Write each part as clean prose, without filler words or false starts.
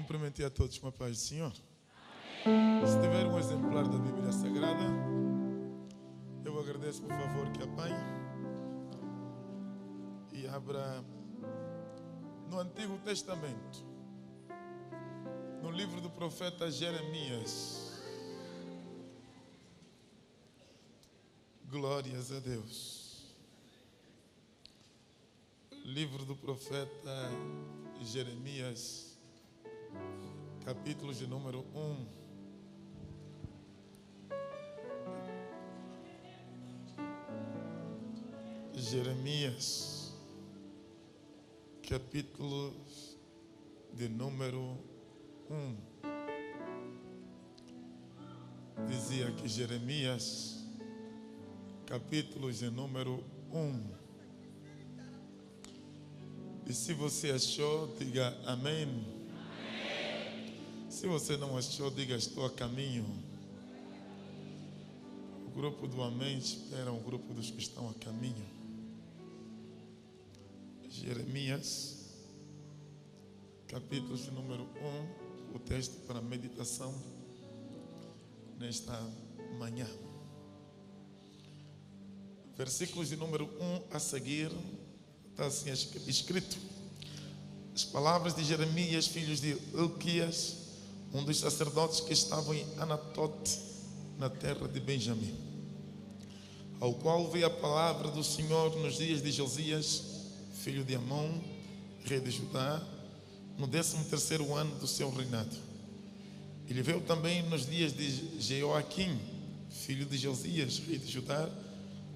Cumprimentei a todos com a paz do Senhor. Amém. Se tiver um exemplar da Bíblia Sagrada, eu agradeço, por favor, que apanhe e abra no Antigo Testamento, no livro do profeta Jeremias. Glórias a Deus. Livro do profeta Jeremias, capítulo de número 1. Jeremias, capítulo de número 1. Dizia que Jeremias, capítulo de número 1. E se você achou, diga amém. Amém. Se você não achou, diga estou a caminho. O grupo do amém espera o grupo dos que estão a caminho. Jeremias, capítulo de número 1, o texto para meditação nesta manhã. Versículos de número 1 a seguir, está assim escrito: as palavras de Jeremias, filho de Hilquias, um dos sacerdotes que estavam em Anatote, na terra de Benjamim, ao qual veio a palavra do Senhor nos dias de Josias, filho de Amon, rei de Judá, no 13º ano do seu reinado. Ele veio também nos dias de Jeoaquim, filho de Josias, rei de Judá,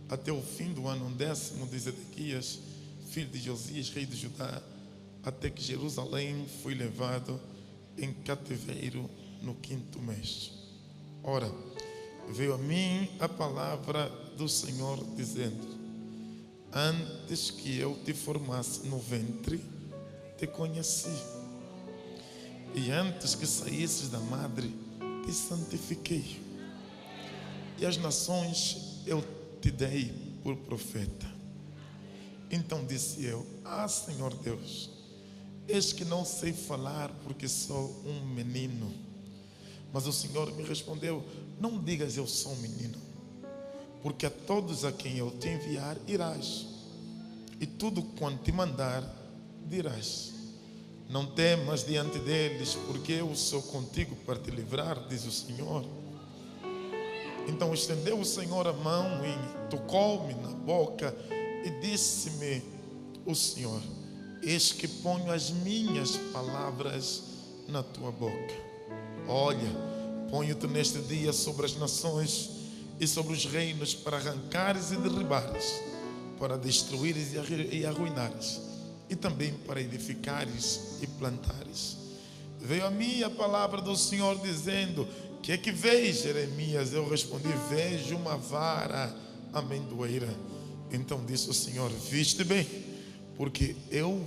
até o fim do ano 10º de Zedequias, filho de Josias, rei de Judá, até que Jerusalém foi levado em cativeiro no 5º mês. Ora, veio a mim a palavra do Senhor dizendo: antes que eu te formasse no ventre, te conheci, e antes que saísses da madre, te santifiquei, e as nações eu te dei por profeta. Então disse eu: Senhor Deus, eis que não sei falar, porque sou um menino. Mas o Senhor me respondeu: não digas eu sou um menino, porque a todos a quem eu te enviar irás, e tudo quanto te mandar dirás. Não temas diante deles, porque eu sou contigo para te livrar, diz o Senhor. Então estendeu o Senhor a mão e tocou-me na boca, e disse-me o Senhor: eis que ponho as minhas palavras na tua boca. Olha, ponho-te neste dia sobre as nações e sobre os reinos, para arrancares e derribares, para destruires e arruinares, e também para edificares e plantares. Veio a mim a palavra do Senhor dizendo: que é que vês, Jeremias? Eu respondi: vejo uma vara amendoeira. Então disse o Senhor: viste bem, porque eu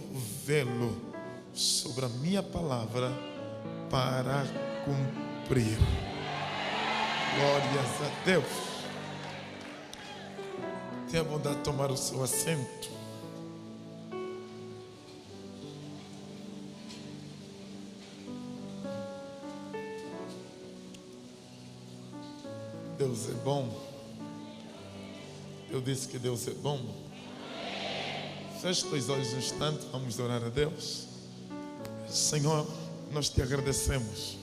velo sobre a minha palavra para cumprir. Glórias a Deus. Tenha a bondade de tomar o seu assento. Deus é bom. Eu disse que Deus é bom. Feche os olhos um instante, vamos orar a Deus. Senhor, nós te agradecemos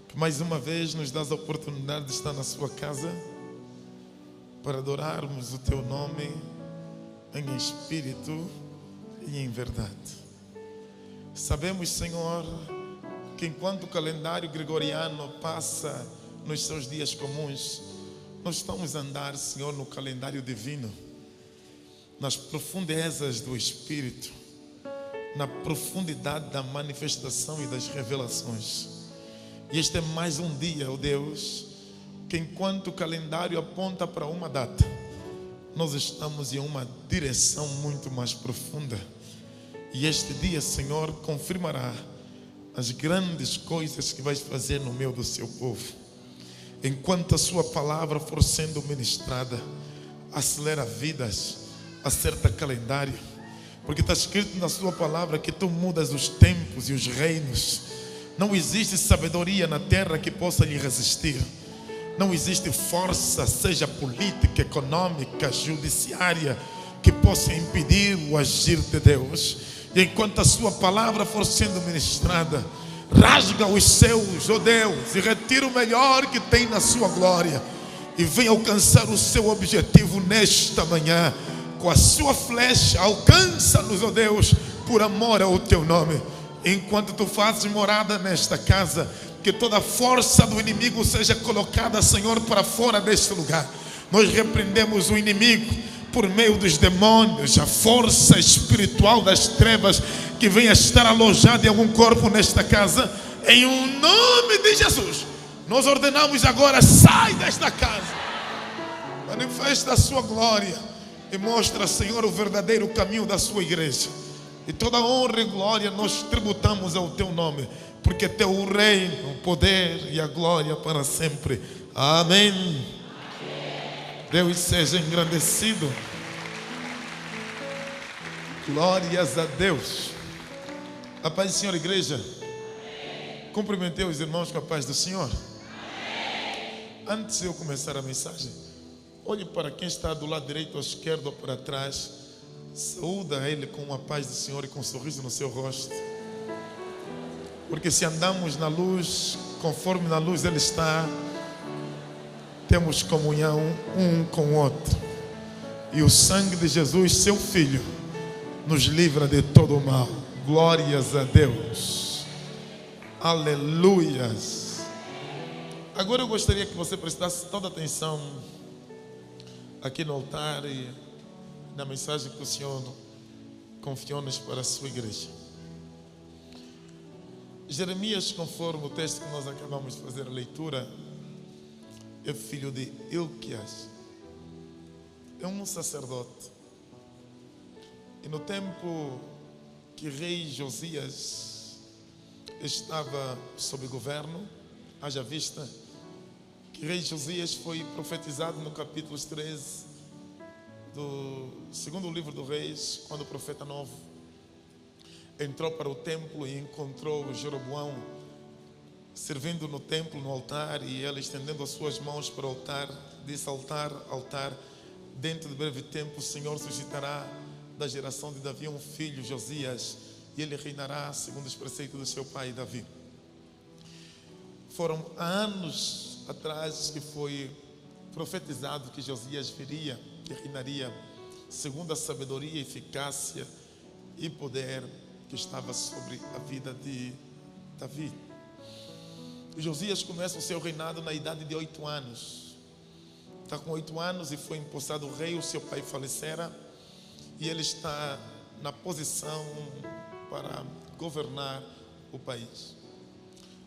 que mais uma vez nos dás a oportunidade de estar na sua casa para adorarmos o teu nome em espírito e em verdade. Sabemos, Senhor, que enquanto o calendário gregoriano passa nos seus dias comuns, nós estamos a andar, Senhor, no calendário divino, nas profundezas do Espírito, na profundidade da manifestação e das revelações. E este é mais um dia, ó Deus, que enquanto o calendário aponta para uma data, nós estamos em uma direção muito mais profunda. E este dia, Senhor, confirmará as grandes coisas que vais fazer no meio do seu povo. Enquanto a sua palavra for sendo ministrada, acelera vidas, acerta calendário, Porque está escrito na sua palavra que tu mudas os tempos e os reinos. Não existe sabedoria na terra que possa lhe resistir. Não existe força, seja política, econômica, judiciária, que possa impedir o agir de Deus. E enquanto a sua palavra for sendo ministrada, rasga os céus, ó Deus, e retira o melhor que tem na sua glória, e venha alcançar o seu objetivo nesta manhã. Com a sua flecha, alcança-nos, ó Deus, por amor ao teu nome. Enquanto tu fazes morada nesta casa, que toda força do inimigo seja colocada, Senhor, para fora deste lugar. Nós repreendemos o inimigo por meio dos demônios, a força espiritual das trevas que venha estar alojada em algum corpo nesta casa, em um nome de Jesus. Nós ordenamos agora: sai desta casa, manifesta a sua glória e mostra, Senhor, o verdadeiro caminho da sua igreja. E toda honra e glória nós tributamos ao teu nome, porque teu o reino, o poder e a glória para sempre. Amém. Deus seja engrandecido. Glórias a Deus. A paz do Senhor, igreja. Cumprimentei os irmãos com a paz do Senhor. Antes de eu começar a mensagem, olhe para quem está do lado direito ou esquerdo ou para trás. Saúda ele com a paz do Senhor e com um sorriso no seu rosto. Porque se andamos na luz, conforme na luz ele está, temos comunhão um com o outro. E o sangue de Jesus, seu Filho, nos livra de todo o mal. Glórias a Deus. Aleluias. Agora eu gostaria que você prestasse toda atenção aqui no altar e na mensagem que o Senhor confiou-nos para a sua igreja. Jeremias, conforme o texto que nós acabamos de fazer a leitura, é filho de Ilquias. É um sacerdote. E no tempo que rei Josias estava sob governo, haja vista que rei Josias foi profetizado no capítulo 13 do segundo livro do Reis, quando o profeta novo entrou para o templo e encontrou Jeroboão servindo no templo, no altar, e ele estendendo as suas mãos para o altar, disse: altar, altar, dentro de breve tempo o Senhor suscitará da geração de Davi um filho, Josias, e ele reinará segundo os preceitos do seu pai Davi. Foram anos atrás que foi profetizado que Josias viria, que reinaria segundo a sabedoria, eficácia e poder que estava sobre a vida de Davi. E Josias começa o seu reinado na idade de 8 anos. Está com 8 anos e foi empossado rei, o seu pai falecera, e ele está na posição para governar o país.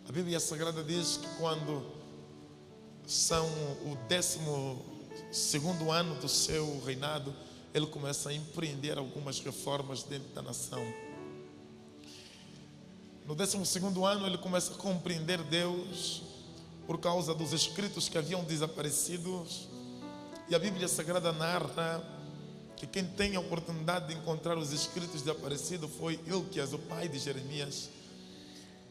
A Bíblia Sagrada diz que quando são o 12º ano do seu reinado, ele começa a empreender algumas reformas dentro da nação. No 12º ano ele começa a compreender Deus por causa dos escritos que haviam desaparecido. E a Bíblia Sagrada narra que quem tem a oportunidade de encontrar os escritos desaparecidos foi Ilquias, o pai de Jeremias.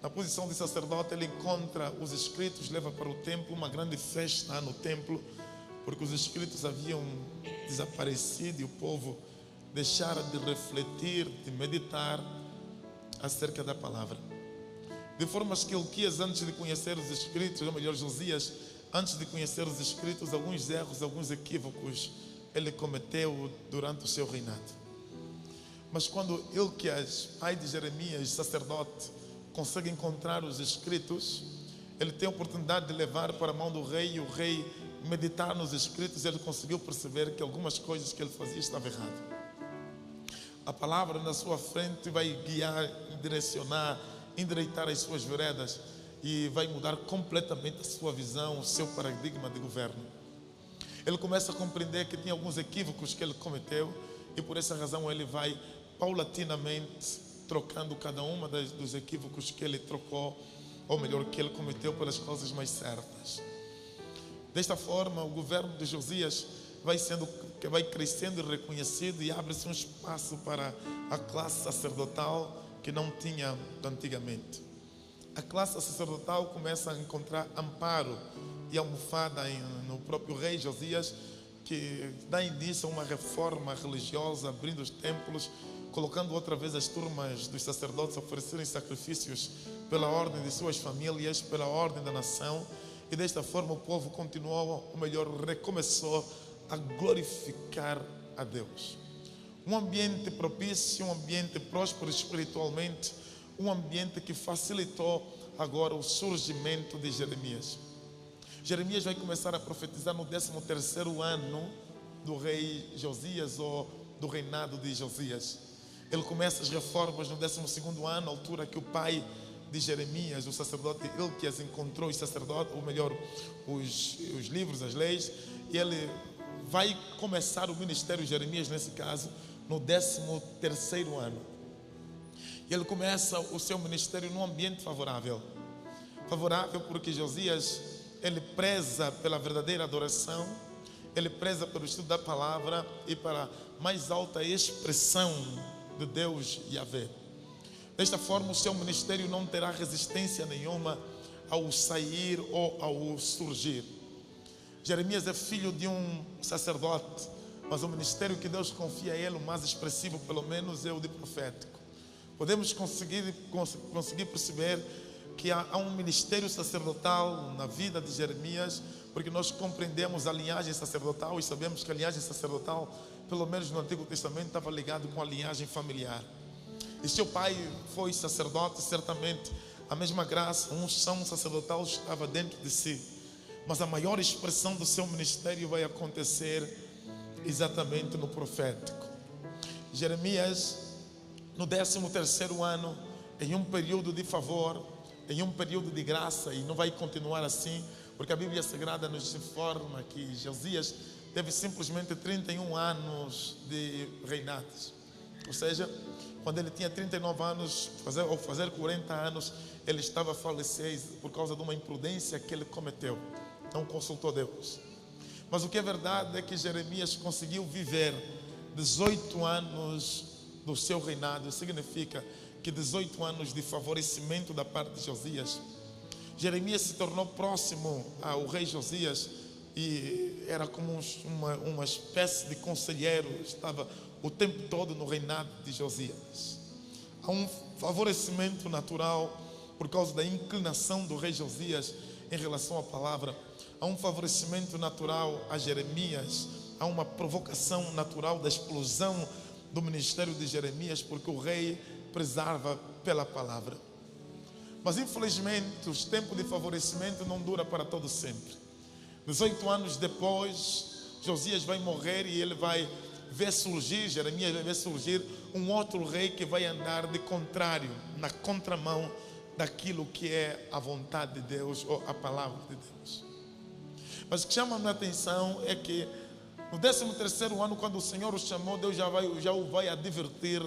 Na posição de sacerdote ele encontra os escritos, leva para o templo, uma grande festa no templo, porque os escritos haviam desaparecido e o povo deixara de refletir, de meditar acerca da palavra. De forma que Ilquias, antes de conhecer os escritos, ou melhor, Josias, antes de conhecer os escritos, alguns erros, alguns equívocos ele cometeu durante o seu reinado. Mas quando Ilquias, pai de Jeremias, sacerdote, consegue encontrar os escritos, ele tem a oportunidade de levar para a mão do rei, e o rei meditar nos escritos. Ele conseguiu perceber que algumas coisas que ele fazia estavam erradas. A palavra na sua frente vai guiar, direcionar, endireitar as suas veredas e vai mudar completamente a sua visão, o seu paradigma de governo. Ele começa a compreender que tinha alguns equívocos que ele cometeu, e por essa razão ele vai paulatinamente trocando cada uma dos equívocos que ele trocou, ou melhor, que ele cometeu, pelas coisas mais certas. Desta forma, o governo de Josias que vai crescendo e reconhecido, e abre-se um espaço para a classe sacerdotal que não tinha antigamente. A classe sacerdotal começa a encontrar amparo e almofada no próprio rei Josias, que dá início a uma reforma religiosa, abrindo os templos, colocando outra vez as turmas dos sacerdotes a oferecerem sacrifícios pela ordem de suas famílias, pela ordem da nação, e desta forma o povo continuou, ou melhor, recomeçou a glorificar a Deus. Um ambiente propício, um ambiente próspero espiritualmente, um ambiente que facilitou agora o surgimento de Jeremias. Jeremias vai começar a profetizar no 13º ano do rei Josias, ou do reinado de Josias. Ele começa as reformas no 12º ano, a altura que o pai de Jeremias, o sacerdote Ilquias, encontrou os sacerdotes, ou melhor, os livros, as leis, e ele vai começar o ministério de Jeremias, nesse caso, no 13º ano. E ele começa o seu ministério num ambiente favorável. Favorável porque Josias, ele preza pela verdadeira adoração, ele preza pelo estudo da palavra e para a mais alta expressão de Deus Yahvé. Desta forma, o seu ministério não terá resistência nenhuma ao sair ou ao surgir. Jeremias é filho de um sacerdote, mas o ministério que Deus confia a ele, o mais expressivo pelo menos, é o de profético. Podemos conseguir perceber que há um ministério sacerdotal na vida de Jeremias, porque nós compreendemos a linhagem sacerdotal e sabemos que a linhagem sacerdotal, pelo menos no Antigo Testamento, estava ligado com a linhagem familiar. E seu pai foi sacerdote, certamente a mesma graça, a unção sacerdotal estava dentro de si. Mas a maior expressão do seu ministério vai acontecer exatamente no profético. Jeremias, no 13º ano, em um período de favor, em um período de graça, e não vai continuar assim, porque a Bíblia Sagrada nos informa que Josias teve simplesmente 31 anos de reinado. Ou seja, quando ele tinha 39 anos, ao fazer 40 anos, ele estava a falecer por causa de uma imprudência que ele cometeu. Não consultou Deus. Mas o que é verdade é que Jeremias conseguiu viver 18 anos do seu reinado. Significa que 18 anos de favorecimento da parte de Josias. Jeremias se tornou próximo ao rei Josias e era como uma espécie de conselheiro, estava o tempo todo no reinado de Josias. Há um favorecimento natural por causa da inclinação do rei Josias em relação à palavra. Há um favorecimento natural a Jeremias. Há uma provocação natural da explosão do ministério de Jeremias, porque o rei prezava pela palavra. Mas infelizmente os tempos de favorecimento não duram para todo sempre. 18 anos depois, Josias vai morrer e ele vai ver surgir, Jeremias vai ver surgir um outro rei que vai andar de contrário, na contramão daquilo que é a vontade de Deus ou a palavra de Deus. Mas o que chama a minha atenção é que no 13º ano, quando o Senhor o chamou, Deus já o vai advertir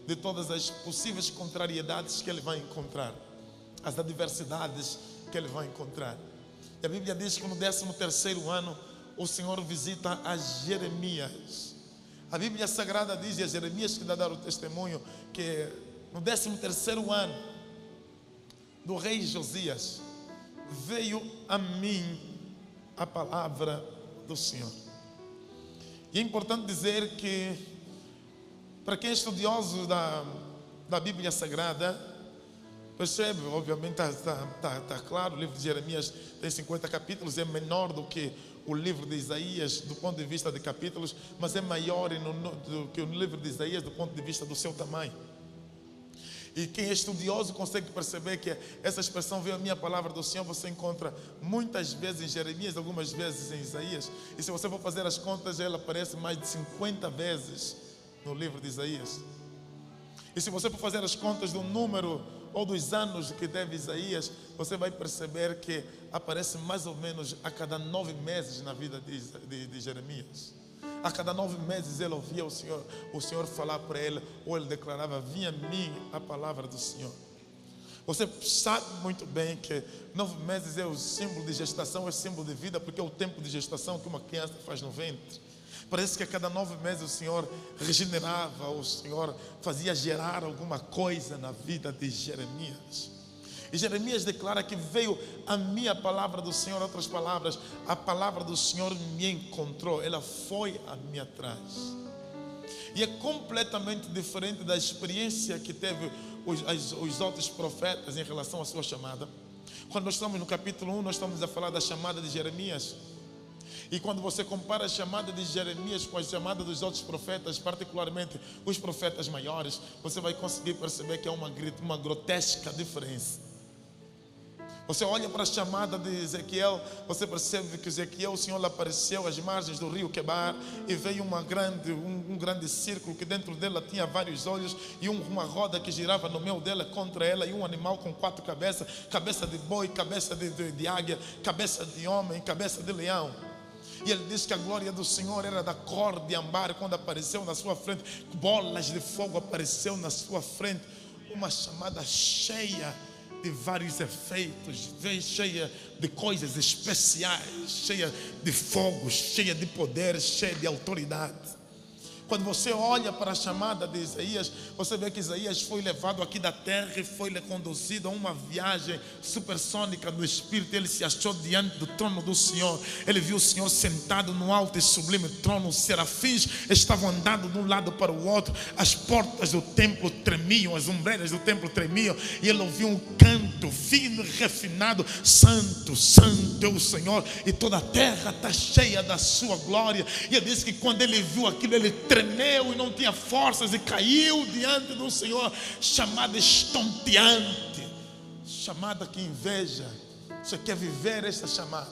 de todas as possíveis contrariedades que ele vai encontrar, as adversidades que ele vai encontrar. E a Bíblia diz que no 13º ano o Senhor visita a Jeremias. A Bíblia Sagrada diz, e a Jeremias que dá dar o testemunho, que no 13º ano do rei Josias veio a mim a palavra do Senhor. E é importante dizer que, para quem é estudioso da Bíblia Sagrada, percebe, obviamente está claro, o livro de Jeremias tem 50 capítulos, é menor do que o livro de Isaías do ponto de vista de capítulos, mas é maior do que o livro de Isaías do ponto de vista do seu tamanho. E quem é estudioso consegue perceber que essa expressão veio a minha palavra do Senhor, você encontra muitas vezes em Jeremias, algumas vezes em Isaías. E se você for fazer as contas, ela aparece mais de 50 vezes no livro de Isaías. E se você for fazer as contas do número ou dos anos que teve Isaías, você vai perceber que aparece mais ou menos a cada 9 meses na vida de Jeremias. A cada 9 meses ele ouvia o Senhor falar para ele, ou ele declarava, vinha a mim a palavra do Senhor. Você sabe muito bem que 9 meses é o símbolo de gestação, é o símbolo de vida, porque é o tempo de gestação que uma criança faz no ventre. Parece que a cada 9 meses o Senhor regenerava, o Senhor fazia gerar alguma coisa na vida de Jeremias. E Jeremias declara que veio a minha palavra do Senhor, outras palavras, a palavra do Senhor me encontrou, ela foi a mim atrás. E é completamente diferente da experiência que teve os outros profetas em relação à sua chamada. Quando nós estamos no capítulo 1, nós estamos a falar da chamada de Jeremias. E quando você compara a chamada de Jeremias com a chamada dos outros profetas, particularmente os profetas maiores, você vai conseguir perceber que há uma grotesca diferença. Você olha para a chamada de Ezequiel, você percebe que Ezequiel, o Senhor lhe apareceu às margens do rio Quebar e veio um grande círculo que dentro dela tinha vários olhos e uma roda que girava no meio dela contra ela e um animal com 4 cabeças, cabeça de boi, cabeça de águia, cabeça de homem, cabeça de leão. E ele diz que a glória do Senhor era da cor de ambar. Quando apareceu na sua frente, bolas de fogo apareceu na sua frente. Uma chamada cheia de vários efeitos, cheia de coisas especiais, cheia de fogo, cheia de poder, cheia de autoridade. Quando você olha para a chamada de Isaías, você vê que Isaías foi levado aqui da terra e foi conduzido a uma viagem supersônica no Espírito. Ele se achou diante do trono do Senhor. Ele viu o Senhor sentado no alto e sublime trono. Os serafins estavam andando de um lado para o outro. As portas do templo tremiam, as ombreiras do templo tremiam. E ele ouviu um canto fino e refinado: Santo, Santo é o Senhor, e toda a terra está cheia da sua glória. E ele disse que quando ele viu aquilo, ele tremeu e não tinha forças e caiu diante do Senhor. Chamada estonteante, chamada que inveja. Você quer viver essa chamada?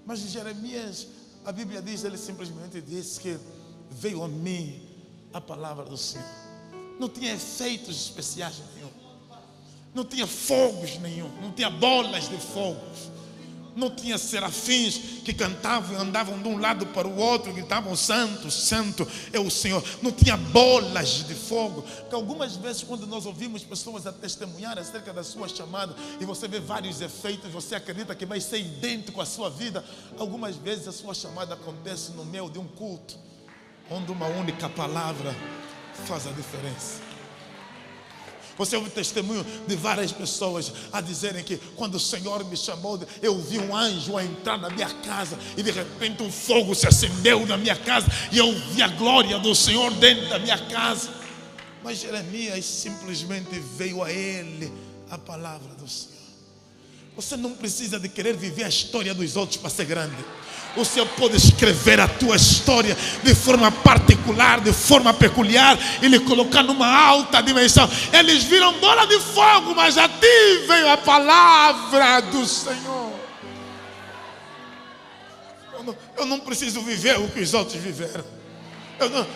Mas em Jeremias, a Bíblia diz, ele simplesmente disse que veio a mim a palavra do Senhor. Não tinha efeitos especiais nenhum, não tinha fogos nenhum, não tinha bolas de fogos, não tinha serafins que cantavam e andavam de um lado para o outro, gritavam: Santo, Santo é o Senhor. Não tinha bolas de fogo. Que algumas vezes, quando nós ouvimos pessoas a testemunhar acerca da sua chamada, e você vê vários efeitos, você acredita que vai ser idêntico à sua vida. Algumas vezes a sua chamada acontece no meio de um culto, onde uma única palavra faz a diferença. Você ouve testemunho de várias pessoas a dizerem que quando o Senhor me chamou, eu vi um anjo a entrar na minha casa e de repente um fogo se acendeu na minha casa e eu vi a glória do Senhor dentro da minha casa. Mas Jeremias simplesmente veio a ele a palavra do Senhor. Você não precisa de querer viver a história dos outros para ser grande. O Senhor pode escrever a tua história de forma particular, de forma peculiar, e lhe colocar numa alta dimensão. Eles viram bola de fogo, mas a ti veio a palavra do Senhor. Eu não preciso viver o que os outros viveram.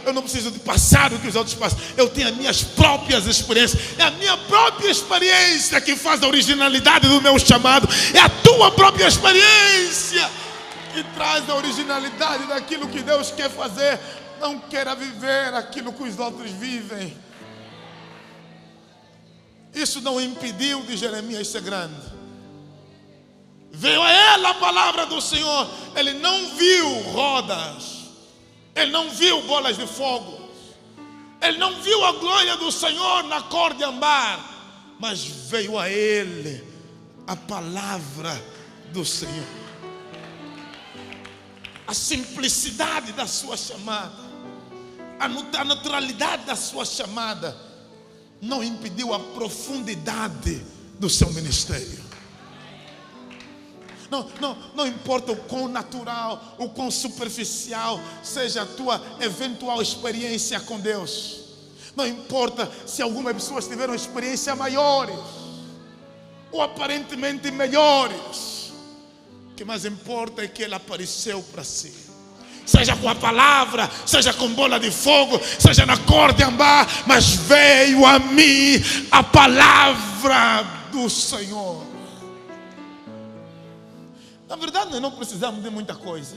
Eu não preciso de passar o que os outros passam. Eu tenho as minhas próprias experiências. É a minha própria experiência que faz a originalidade do meu chamado. É a tua própria experiência que traz a originalidade daquilo que Deus quer fazer. Não queira viver aquilo que os outros vivem. Isso não impediu de Jeremias ser grande. Veio a ele a palavra do Senhor. Ele não viu rodas, ele não viu bolas de fogo, ele não viu a glória do Senhor na cor de ambar, mas veio a ele a palavra do Senhor. A simplicidade da sua chamada, a naturalidade da sua chamada não impediu a profundidade do seu ministério. Não importa o quão natural, o quão superficial seja a tua eventual experiência com Deus. Não importa se algumas pessoas tiveram experiências maiores ou aparentemente melhores. O que mais importa é que Ele apareceu para si. Seja com a palavra, seja com bola de fogo, seja na cor de ambar, mas veio a mim a palavra do Senhor. Na verdade, nós não precisamos de muita coisa.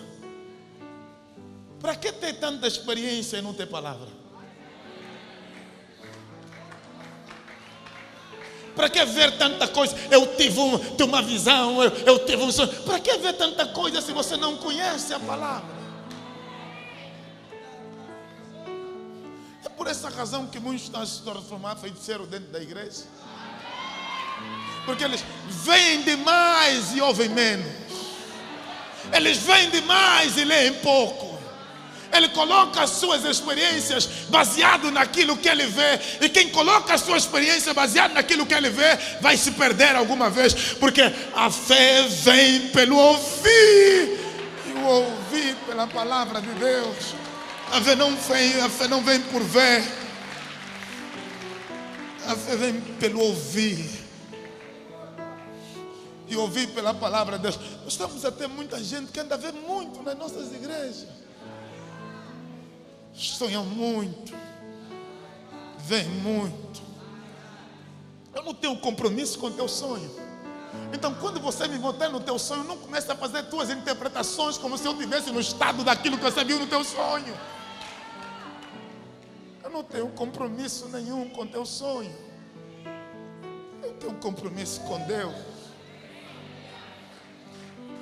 Para que ter tanta experiência e não ter palavra? Para que ver tanta coisa? Eu tive uma visão, eu tive um sonho. Para que ver tanta coisa se você não conhece a palavra? por essa razão que muitos estão a se transformar feiticeiro dentro da igreja. Porque eles veem demais e ouvem menos. Eles veem demais e leem pouco. Ele coloca as suas experiências baseado naquilo que ele vê. E quem coloca a sua experiência baseado naquilo que ele vê vai se perder alguma vez. Porque a fé vem pelo ouvir. E o ouvir pela palavra de Deus. A fé não vem por ver. A fé vem pelo ouvir. E ouvir pela palavra de Deus. Nós estamos a ter muita gente que anda a ver muito nas nossas igrejas. Sonham muito. Vem muito. Eu não tenho compromisso com o teu sonho. Então quando você me botar no teu sonho, não comece a fazer tuas interpretações como se eu estivesse no estado daquilo que você viu no teu sonho. Eu não tenho compromisso nenhum com o teu sonho. Eu tenho compromisso com Deus.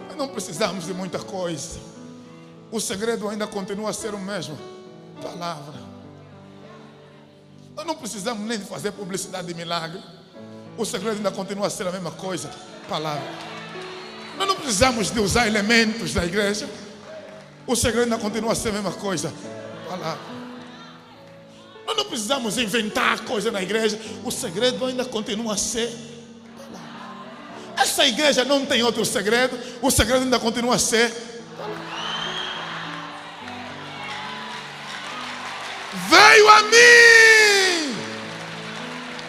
Nós não precisamos de muita coisa. O segredo ainda continua a ser o mesmo. Palavra. Nós não precisamos nem de fazer publicidade de milagre. O segredo ainda continua a ser a mesma coisa. Palavra. Nós não precisamos de usar elementos da igreja. O segredo ainda continua a ser a mesma coisa. Palavra. Nós não precisamos inventar coisa na igreja. O segredo ainda continua a ser palavra. Essa igreja não tem outro segredo. O segredo ainda continua a ser palavra. Veio a mim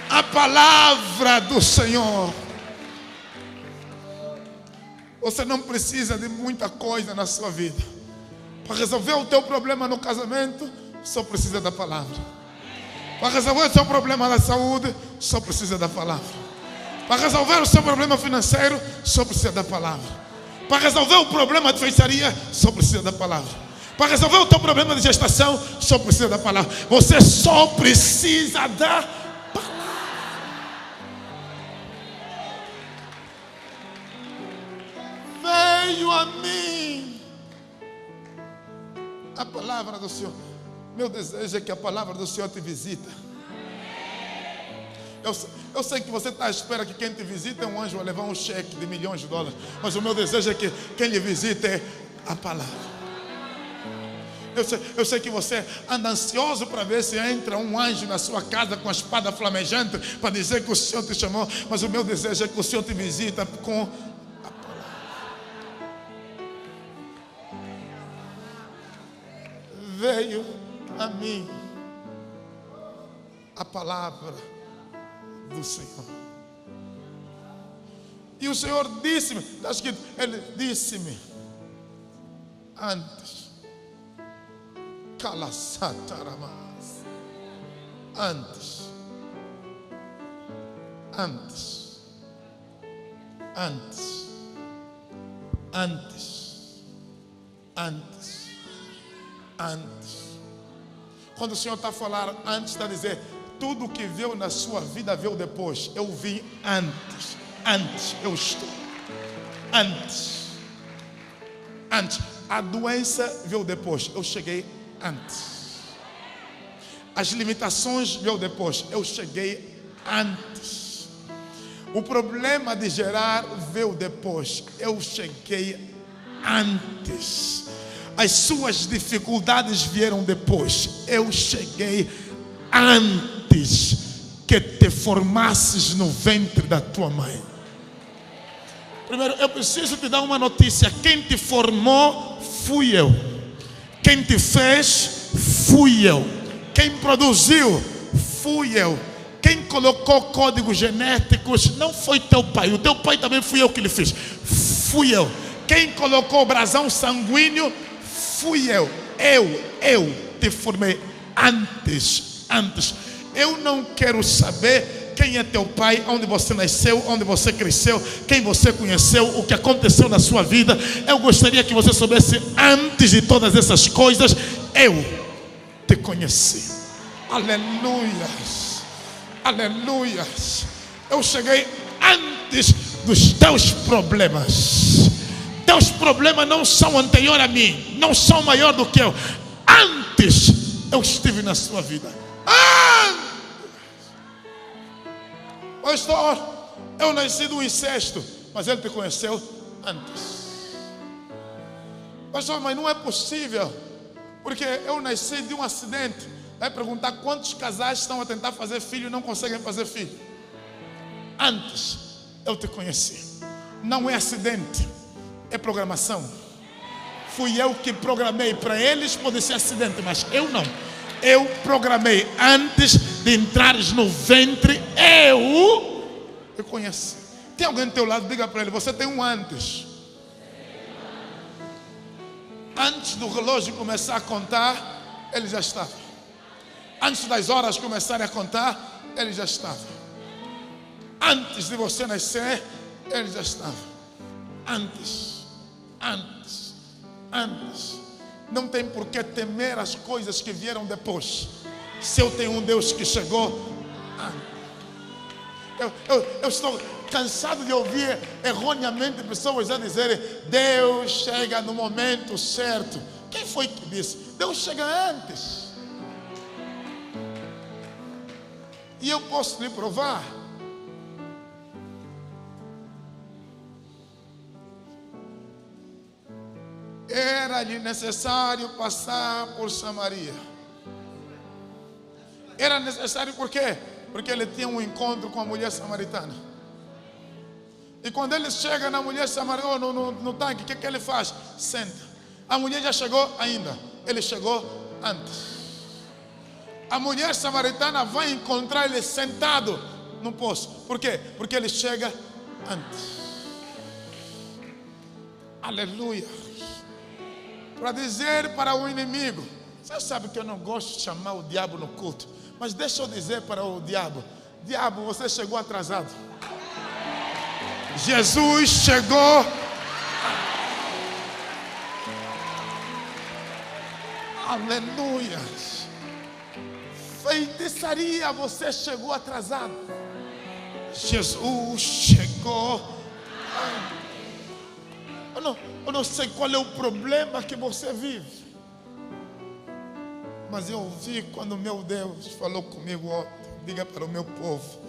a palavra do Senhor. Você não precisa de muita coisa na sua vida. Para resolver o teu problema no casamento, só precisa da palavra. Para resolver o seu problema na saúde, só precisa da palavra. Para resolver o seu problema financeiro, só precisa da palavra. Para resolver o problema de feitiçaria, só precisa da palavra. Para resolver o teu problema de gestação, só precisa da palavra. Você só precisa da palavra. Veio a mim a palavra do Senhor. Meu desejo é que a palavra do Senhor te visita. Eu sei que você está à espera que quem te visita é um anjo a levar um cheque de milhões de dólares. Mas o meu desejo é que quem lhe visita é a palavra. Eu sei que você anda ansioso para ver se entra um anjo na sua casa com a espada flamejante para dizer que o Senhor te chamou. Mas o meu desejo é que o Senhor te visita com a palavra. Veio a mim a palavra do Senhor. E o Senhor disse-me, está escrito, Ele disse-me antes. Antes. Quando o Senhor está a falar antes, está a dizer, tudo que veio na sua vida veio depois. Eu vim antes. Antes eu estou. Antes. A doença veio depois. Eu cheguei antes. As limitações veio depois. Eu cheguei antes. O problema de gerar veio depois. Eu cheguei antes. As suas dificuldades vieram depois. Eu cheguei antes que te formasses no ventre da tua mãe. Primeiro, eu preciso te dar uma notícia. Quem te formou fui eu. Quem te fez fui eu. Quem produziu fui eu. Quem colocou códigos genéticos não foi teu pai. O teu pai também fui eu que lhe fiz. Fui eu. Quem colocou o brasão sanguíneo fui eu. Eu te formei antes. Eu não quero saber quem é teu pai, onde você nasceu, onde você cresceu, quem você conheceu, o que aconteceu na sua vida. Eu gostaria que você soubesse antes de todas essas coisas, eu te conheci. Aleluias. Aleluias. Eu cheguei antes dos teus problemas. Teus problemas não são anterior a mim, não são maior do que eu. Antes eu estive na sua vida. pastor, eu nasci do incesto, mas ele te conheceu antes. Pastor, mas não é possível, porque eu nasci de um acidente. Vai perguntar quantos casais estão a tentar fazer filho e não conseguem fazer filho. Antes eu te conheci. Não é acidente, é programação. Fui eu que programei. Para eles pode ser acidente, mas eu não. Eu programei antes de entrares no ventre. Eu conheci. Tem alguém do teu lado? Diga para ele: você tem um antes. Antes do relógio começar a contar, ele já estava. Antes das horas começarem a contar, ele já estava. Antes de você nascer, ele já estava. Antes. Não tem por que temer as coisas que vieram depois. Se eu tenho um Deus que chegou antes. Eu estou cansado de ouvir erroneamente pessoas a dizerem: Deus chega no momento certo. Quem foi que disse? Deus chega antes. E eu posso lhe provar. Era-lhe necessário passar por Samaria. Era necessário por quê? Porque ele tinha um encontro com a mulher samaritana. E quando ele chega na mulher samaritana, no tanque, o que ele faz? Senta. A mulher já chegou ainda. Ele chegou antes. A mulher samaritana vai encontrar ele sentado no poço. Por quê? Porque ele chega antes. Aleluia. Para dizer para o inimigo: você sabe que eu não gosto de chamar o diabo no culto, mas deixa eu dizer para o diabo: diabo, você chegou atrasado. Jesus chegou. Aleluia. Feitiçaria, você chegou atrasado. Jesus chegou. Eu não sei qual é o problema que você vive, mas eu ouvi quando meu Deus falou comigo ontem: diga para o meu povo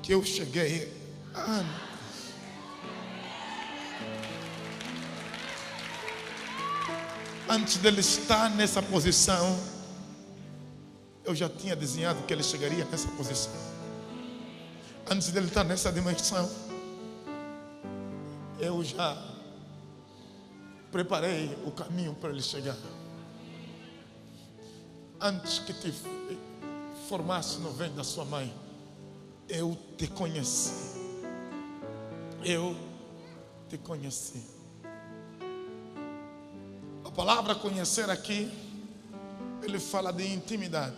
que eu cheguei antes. Antes dele estar nessa posição, eu já tinha desenhado que ele chegaria nessa posição. Antes dele estar nessa dimensão, eu já preparei o caminho para ele chegar. Antes que te formasse no ventre da sua mãe, eu te conheci. Eu te conheci. A palavra conhecer aqui, ele fala de intimidade.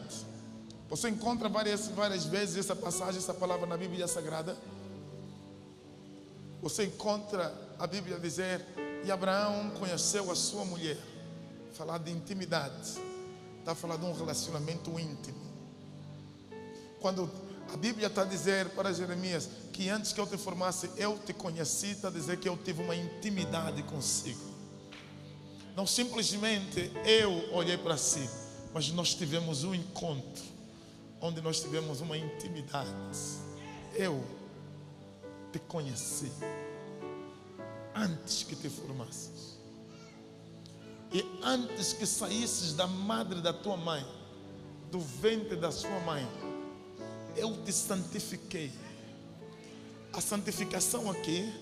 Você encontra várias vezes essa passagem, essa palavra na Bíblia Sagrada. Você encontra a Bíblia dizer: e Abraão conheceu a sua mulher. Falar de intimidade. Está falando de um relacionamento íntimo. Quando a Bíblia está a dizer para Jeremias que antes que eu te formasse, eu te conheci, está a dizer que eu tive uma intimidade consigo. Não simplesmente eu olhei para si, mas nós tivemos um encontro, onde nós tivemos uma intimidade. Eu te conheci antes que te formasses. E antes que saísses da madre da tua mãe, do ventre da sua mãe, eu te santifiquei. A santificação aqui,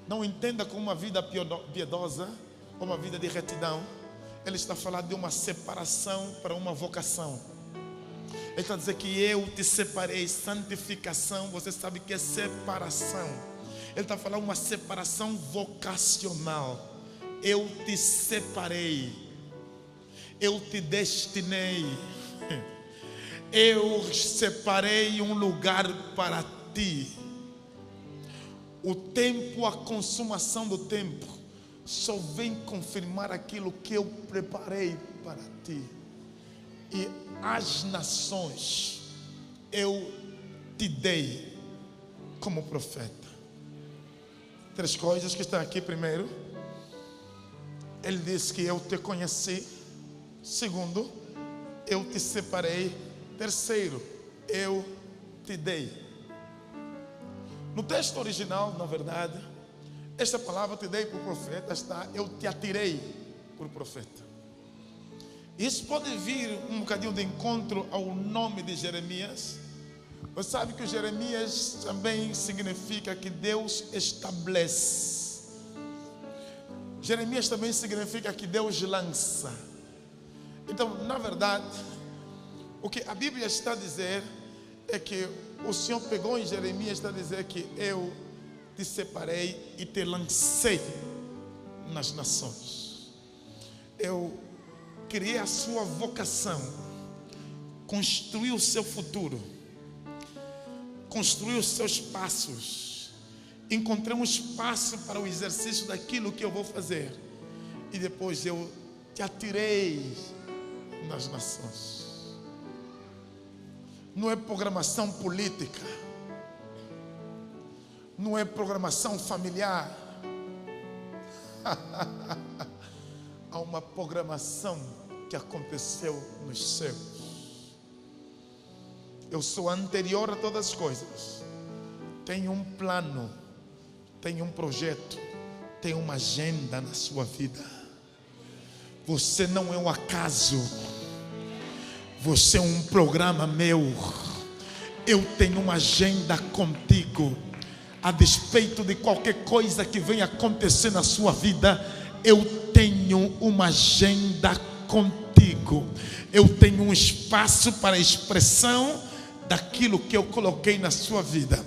não entenda como uma vida piedosa, ou uma vida de retidão. Ele está falando de uma separação para uma vocação. Ele está dizendo que eu te separei. Santificação, você sabe que é separação. Ele está falando de uma separação vocacional. Eu te separei. Eu te destinei. Eu separei um lugar para ti. O tempo, a consumação do tempo só vem confirmar aquilo que eu preparei para ti. E as nações eu te dei como profeta. 3 coisas que estão aqui. Primeiro, ele diz que eu te conheci. Segundo, eu te separei. Terceiro, eu te dei. No texto original, na verdade, esta palavra te dei por profeta está: eu te atirei por profeta. Isso pode vir um bocadinho de encontro ao nome de Jeremias. Você sabe que o Jeremias também significa que Deus estabelece. Jeremias também significa que Deus lança. Então, na verdade, o que a Bíblia está a dizer é que o Senhor pegou em Jeremias, está a dizer que eu te separei e te lancei nas nações. Eu criei a sua vocação, construí o seu futuro, construí os seus passos, encontrei um espaço para o exercício daquilo que eu vou fazer, e depois eu te atirei nas nações. Não é programação política, não é programação familiar. Há uma programação que aconteceu nos céus. Eu sou anterior a todas as coisas. Tenho um plano, tenho um projeto, tenho uma agenda na sua vida. Você não é um acaso. Você é um programa meu. Eu tenho uma agenda contigo. A despeito de qualquer coisa que venha acontecer na sua vida, eu tenho uma agenda contigo. Eu tenho um espaço para a expressão daquilo que eu coloquei na sua vida.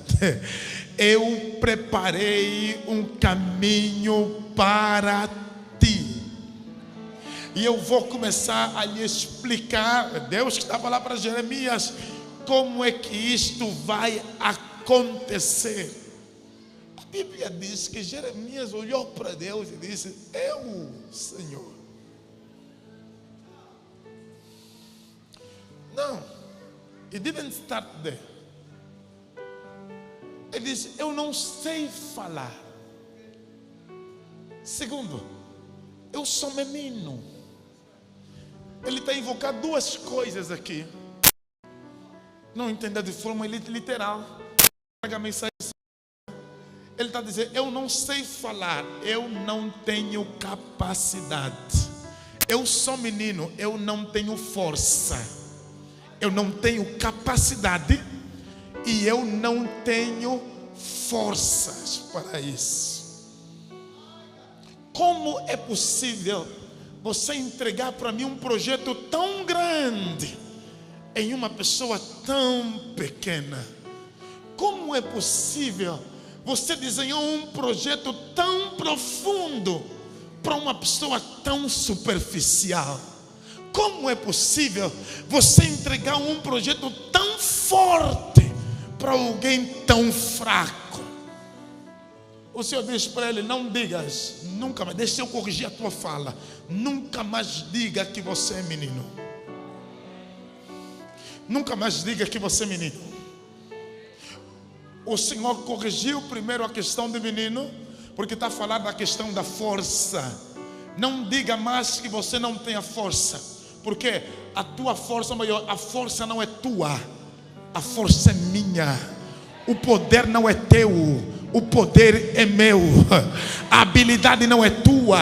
Eu preparei um caminho para ti. E eu vou começar a lhe explicar, Deus que estava lá para Jeremias, como é que isto vai acontecer. A Bíblia diz que Jeremias olhou para Deus e disse: eu, Senhor. Não, he didn't start there. Ele disse: eu não sei falar. Segundo, eu sou menino. Ele está invocando duas coisas aqui. Não entenda de forma literal. A mensagem. Ele está dizendo: eu não sei falar, eu não tenho capacidade. Eu sou menino, eu não tenho força. Eu não tenho capacidade e eu não tenho forças para isso. Como é possível você entregar para mim um projeto tão grande em uma pessoa tão pequena? Como é possível você desenhar um projeto tão profundo para uma pessoa tão superficial? Como é possível você entregar um projeto tão forte para alguém tão fraco? O Senhor diz para ele: não digas nunca mais, deixa eu corrigir a tua fala, nunca mais diga que você é menino. Nunca mais diga que você é menino. O Senhor corrigiu primeiro a questão de menino, porque está falando da questão da força. Não diga mais que você não tem a força, porque a tua força maior, a força não é tua, a força é minha. O poder não é teu, o poder é meu. A habilidade não é tua,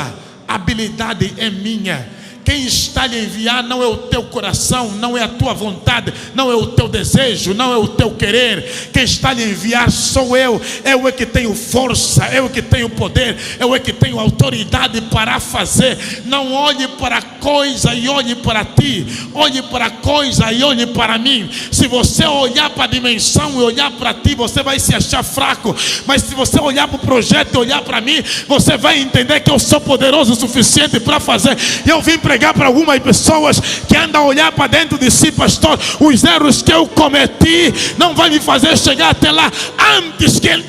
a habilidade é minha. Quem está lhe enviar não é o teu coração, não é a tua vontade, não é o teu desejo, não é o teu querer. Quem está lhe enviar sou eu. Eu é que tenho força, eu é que tenho poder, eu é que tenho autoridade para fazer. Não olhe para a coisa e olhe para ti, olhe para a coisa e olhe para mim. Se você olhar para a dimensão e olhar para ti, você vai se achar fraco. Mas se você olhar para o projeto e olhar para mim, você vai entender que eu sou poderoso o suficiente para fazer. E eu vim pregar para algumas pessoas que andam a olhar para dentro de si: pastor, os erros que eu cometi não vai me fazer chegar até lá antes que ele...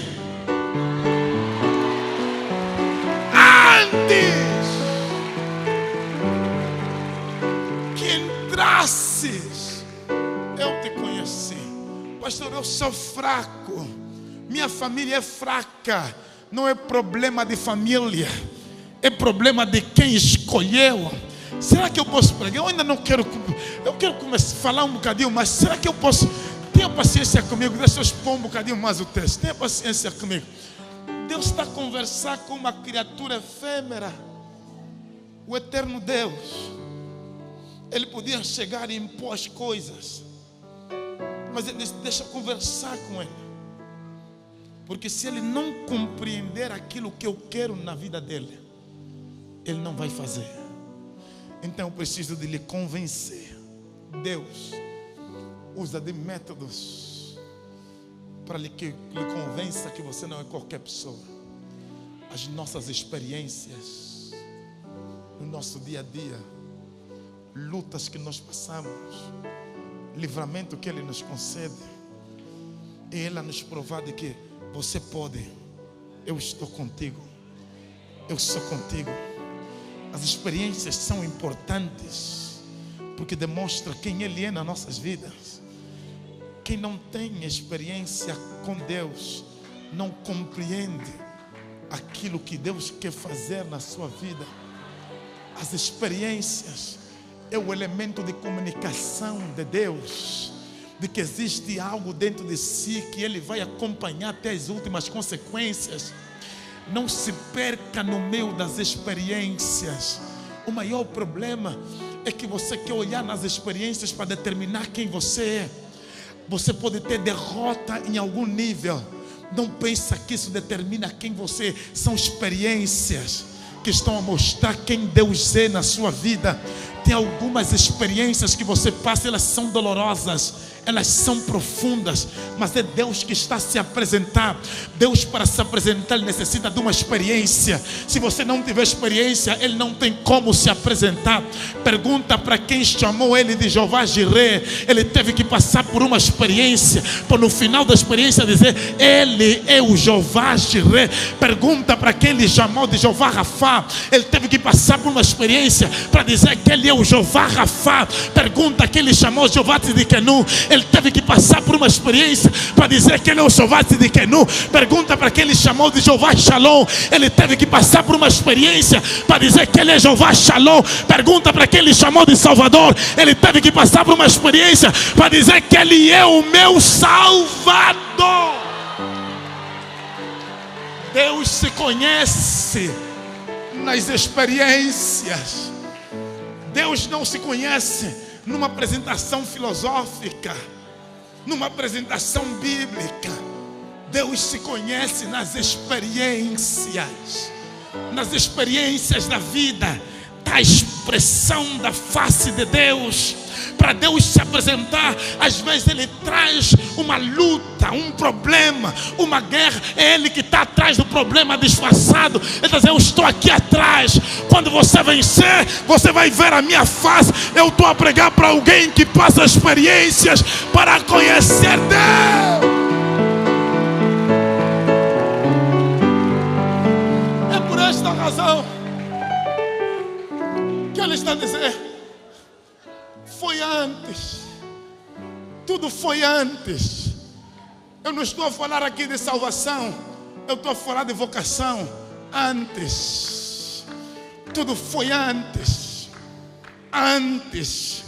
antes que entrasses, eu te conheci. Pastor, eu sou fraco, minha família é fraca. Não é problema de família, é problema de quem escolheu. Será que eu posso pregar? Eu ainda não quero. Eu quero começar a falar um bocadinho, mas será que eu posso? Tem Tenha paciência comigo. Deixa eu expor um bocadinho mais o texto. Tenha paciência comigo. Deus está a conversar com uma criatura efêmera. O eterno Deus. Ele podia chegar e impor as coisas, mas ele disse: deixa eu conversar com ele. Porque se ele não compreender aquilo que eu quero na vida dele, ele não vai fazer. Então eu preciso de lhe convencer. Deus usa de métodos para que lhe convença que você não é qualquer pessoa. As nossas experiências no nosso dia a dia, lutas que nós passamos, livramento que Ele nos concede, é Ele a nos provar de que você pode. Eu estou contigo. Eu sou contigo. As experiências são importantes, porque demonstra quem Ele é nas nossas vidas. Quem não tem experiência com Deus não compreende aquilo que Deus quer fazer na sua vida. As experiências é o elemento de comunicação de Deus, de que existe algo dentro de si que Ele vai acompanhar até as últimas consequências. Não se perca no meio das experiências. O maior problema é que você quer olhar nas experiências para determinar quem você é. Você pode ter derrota em algum nível. Não pensa que isso determina quem você é. São experiências que estão a mostrar quem Deus é na sua vida. Tem algumas experiências que você passa, elas são dolorosas, elas são profundas, mas é Deus que está a se apresentar. Deus, para se apresentar, Ele necessita de uma experiência. Se você não tiver experiência, Ele não tem como se apresentar. Pergunta para quem chamou Ele de Jeová Jireh. Ele teve que passar por uma experiência, para no final da experiência dizer: Ele é o Jeová Jireh. Pergunta para quem Ele chamou de Jeová Rafá. Ele teve que passar por uma experiência para dizer que Ele é o Jeová Rafá. Pergunta quem Ele chamou de Jeová Tzidkenu. Ele teve que passar por uma experiência para dizer que Ele é o Jeová Tzidkenu. Pergunta para quem Ele chamou de Jeová Shalom. Ele teve que passar por uma experiência para dizer que Ele é Jeová Shalom. Pergunta para quem Ele chamou de Salvador. Ele teve que passar por uma experiência para dizer que Ele é o meu Salvador. Deus se conhece nas experiências. Deus não se conhece numa apresentação filosófica, numa apresentação bíblica. Deus se conhece nas experiências da vida, da expressão da face de Deus. Para Deus se apresentar, às vezes Ele traz uma luta, um problema, uma guerra. É Ele que está atrás do problema disfarçado. Ele está dizendo: eu estou aqui atrás. Quando você vencer, você vai ver a minha face. Eu estou a pregar para alguém que passa experiências para conhecer Deus. É por esta razão que Ele está dizendo: foi antes. Tudo foi antes. Eu não estou a falar aqui de salvação, eu estou a falar de vocação. Antes. Tudo foi antes. Antes.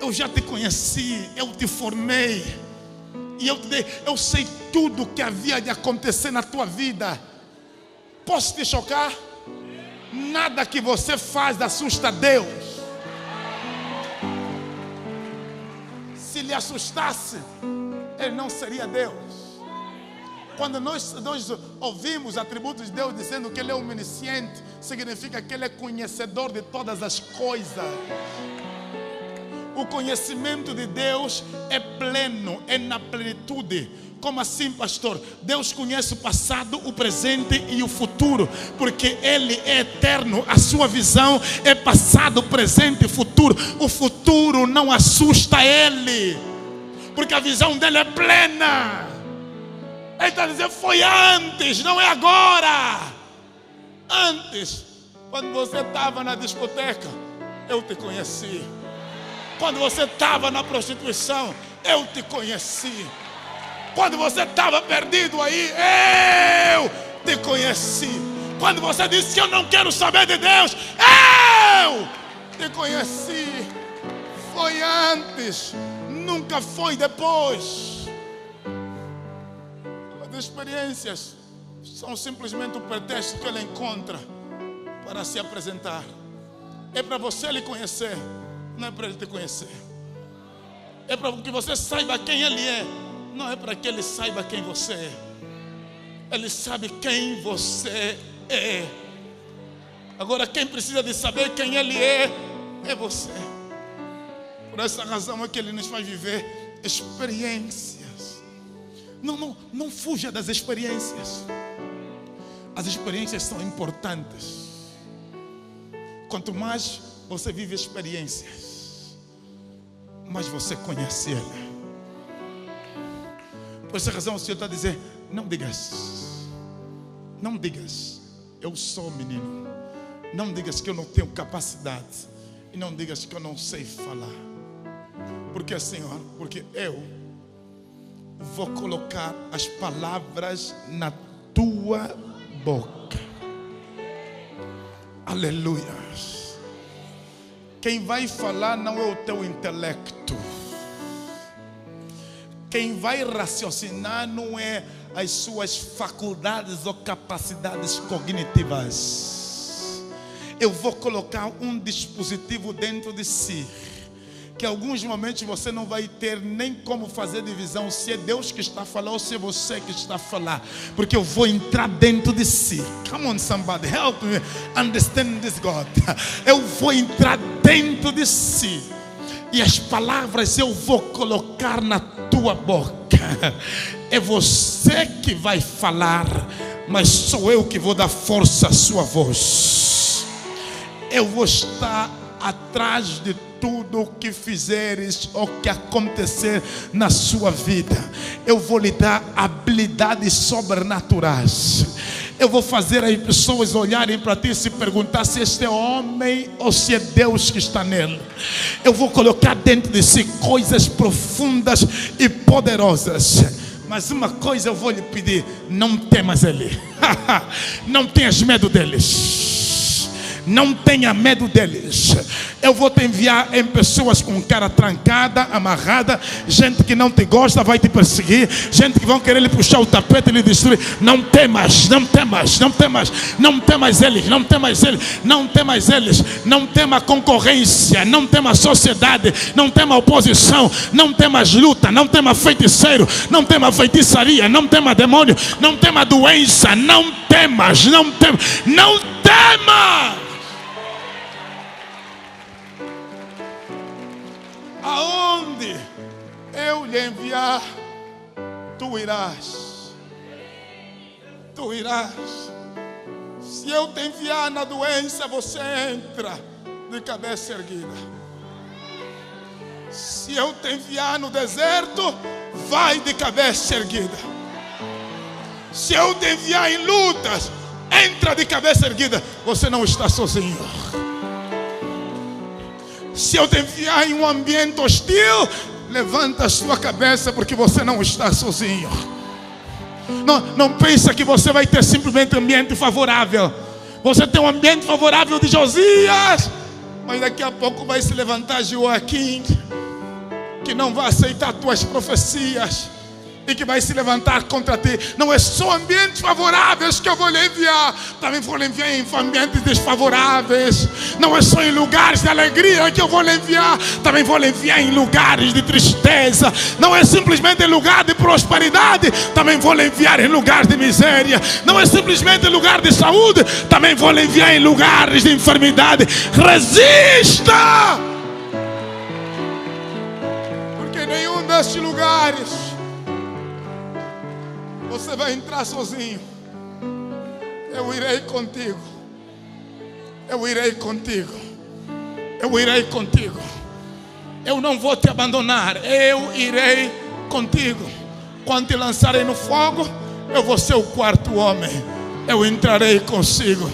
Eu já te conheci, eu te formei, e eu sei tudo o que havia de acontecer na tua vida. Posso te chocar? Nada que você faz assusta Deus. Se lhe assustasse, Ele não seria Deus. Quando nós ouvimos atributos de Deus dizendo que Ele é onisciente, significa que Ele é conhecedor de todas as coisas. O conhecimento de Deus é pleno, é na plenitude. Como assim, pastor? Deus conhece o passado, o presente e o futuro, porque Ele é eterno. A sua visão é passado, presente e futuro. O futuro não assusta Ele, porque a visão dele é plena. Ele está dizendo: foi antes, não é agora. Antes, quando você estava na discoteca, eu te conheci. Quando você estava na prostituição, eu te conheci. Quando você estava perdido aí, eu te conheci. Quando você disse que eu não quero saber de Deus, eu te conheci. Foi antes, nunca foi depois. As experiências são simplesmente o pretexto que ele encontra para se apresentar. É para você lhe conhecer, não é para ele te conhecer. É para que você saiba quem ele é, não é para que ele saiba quem você é. Ele sabe quem você é. Agora quem precisa de saber quem ele é você. Por essa razão é que ele nos faz viver experiências. Não fuja das experiências. As experiências são importantes. Quanto mais você vive experiências, mais você conhece Ele. Por essa razão o Senhor está a dizer: não digas, eu sou menino. Não digas que eu não tenho capacidade. E não digas que eu não sei falar. Porque Senhor, porque eu vou colocar as palavras na tua boca. Aleluia. Quem vai falar não é o teu intelecto. Quem vai raciocinar não é as suas faculdades ou capacidades cognitivas. Eu vou colocar um dispositivo dentro de si, que em alguns momentos você não vai ter nem como fazer divisão se é Deus que está a falar ou se é você que está a falar, porque eu vou entrar dentro de si. Come on, somebody, help me understand this, God. Eu vou entrar dentro de si e as palavras eu vou colocar na tua boca. É você que vai falar, mas sou eu que vou dar força à sua voz. Eu vou estar atrás de tudo o que fizeres ou que acontecer na sua vida. Eu vou lhe dar habilidades sobrenaturais. Eu vou fazer as pessoas olharem para ti e se perguntar se este é homem ou se é Deus que está nele. Eu vou colocar dentro de si coisas profundas e poderosas. Mas uma coisa eu vou lhe pedir: não temas ele. Não tenhas medo deles. Não tenha medo deles. Eu vou te enviar em pessoas com cara trancada, amarrada, gente que não te gosta, vai te perseguir, gente que vão querer lhe puxar o tapete e lhe destruir. Não temas, não temas, não temas, não temas eles, não temas eles, não temas eles, não tema concorrência, não tema sociedade, não tema oposição, não temas luta, não tema feiticeiro, não tema feitiçaria, não tema demônio, não tema doença, não temas, não temas, não temas. Aonde eu lhe enviar, tu irás. Tu irás. Se eu te enviar na doença, você entra de cabeça erguida. Se eu te enviar no deserto, vai de cabeça erguida. Se eu te enviar em lutas, entra de cabeça erguida. Você não está sozinho. Se eu te enviar em um ambiente hostil, levanta a sua cabeça, porque você não está sozinho. Não pensa que você vai ter simplesmente um ambiente favorável. Você tem um ambiente favorável de Josias, mas daqui a pouco vai se levantar Joaquim, que não vai aceitar tuas profecias e que vai se levantar contra ti. Não é só ambientes favoráveis que eu vou lhe enviar, também vou lhe enviar em ambientes desfavoráveis. Não é só em lugares de alegria que eu vou lhe enviar, também vou lhe enviar em lugares de tristeza. Não é simplesmente em lugar de prosperidade, também vou lhe enviar em lugares de miséria. Não é simplesmente em lugar de saúde, também vou lhe enviar em lugares de enfermidade. Resista, porque nenhum destes lugares você vai entrar sozinho. Eu irei contigo. Eu irei contigo. Eu irei contigo. Eu não vou te abandonar. Eu irei contigo. Quando te lançarem no fogo, eu vou ser o quarto homem. Eu entrarei consigo.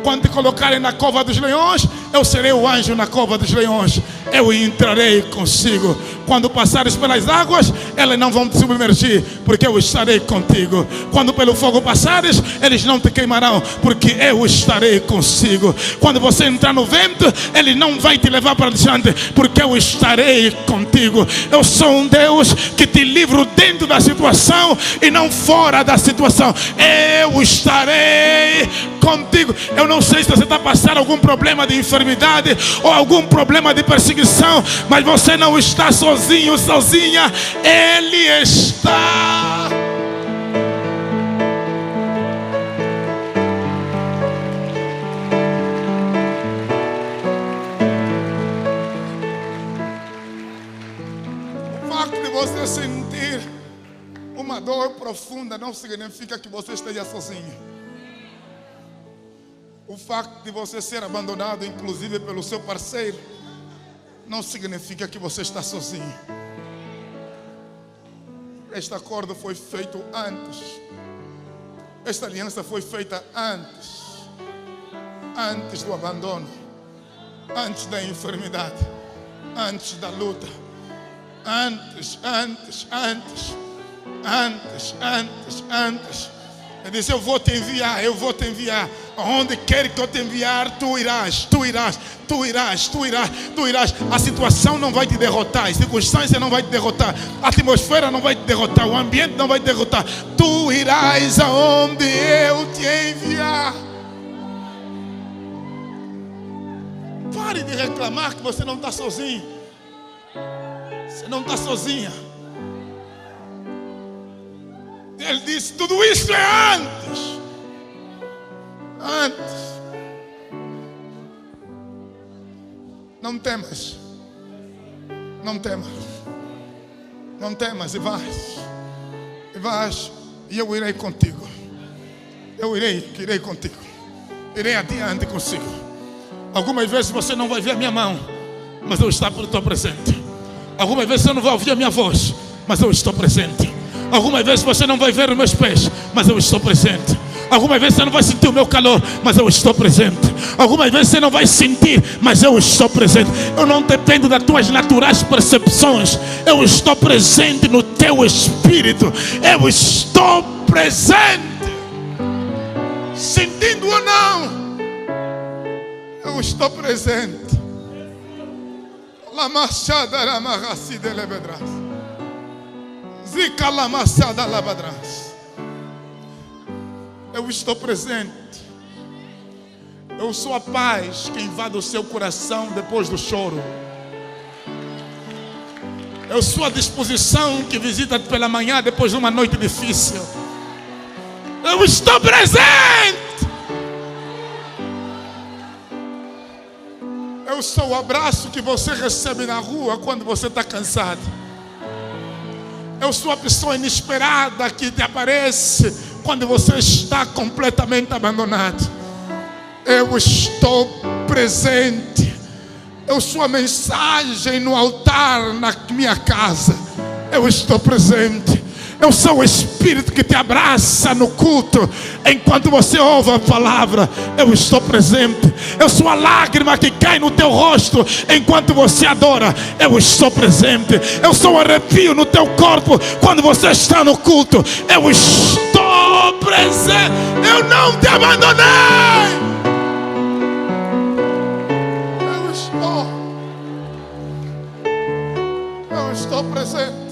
Quando te colocarem na cova dos leões, eu serei o anjo na cova dos leões. eu entrarei consigo. Quando passares pelas águas, elas não vão te submergir, porque eu estarei contigo. Quando pelo fogo passares, eles não te queimarão, porque eu estarei consigo. Quando você entrar no vento, ele não vai te levar para diante, porque eu estarei contigo. Eu sou um Deus que te livro dentro da situação e não fora da situação. Eu estarei contigo. Eu não sei se você está passando algum problema de enfermidade ou algum problema de perseguição, mas você não está sozinho, sozinha. Ele está. O facto de você sentir uma dor profunda não significa que você esteja sozinho. O facto de você ser abandonado, inclusive pelo seu parceiro, não significa que você está sozinho. Este acordo foi feito antes. Esta aliança foi feita antes. Antes do abandono. Antes da enfermidade. Antes da luta. Antes. Ele disse: eu vou te enviar. Aonde quer que eu te enviar, tu irás. A situação não vai te derrotar, a circunstância não vai te derrotar, a atmosfera não vai te derrotar, o ambiente não vai te derrotar. Tu irás aonde eu te enviar. Pare de reclamar que você não está sozinho. Você não está sozinha. Ele disse: tudo isso é antes. Não temas. E vais. E eu irei contigo. Irei contigo. Irei adiante consigo. Algumas vezes você não vai ver a minha mão, mas eu estou presente. Algumas vezes você não vai ouvir a minha voz, mas eu estou presente. Algumas vezes você não vai ver os meus pés, mas eu estou presente. Algumas vezes você não vai sentir o meu calor, mas eu estou presente. Algumas vezes você não vai sentir, mas eu estou presente. Eu não dependo das tuas naturais percepções. Eu estou presente no teu espírito. Eu estou presente. Sentindo ou não, eu estou presente. La machada la marraci de lebedras. Zica la maçada labadras. Eu estou presente. Eu sou a paz que invade o seu coração depois do choro. Eu sou a disposição que visita pela manhã depois de uma noite difícil. Eu estou presente. Eu sou o abraço que você recebe na rua quando você está cansado. Eu sou a pessoa inesperada que te aparece quando você está completamente abandonado. Eu estou presente. Eu sou a mensagem no altar na minha casa. Eu estou presente. Eu sou o Espírito que te abraça no culto enquanto você ouve a palavra. Eu estou presente. Eu sou a lágrima que cai no teu rosto enquanto você adora. Eu estou presente. Eu sou o arrepio no teu corpo quando você está no culto. Eu estou presente. Eu não te abandonei. Eu estou presente.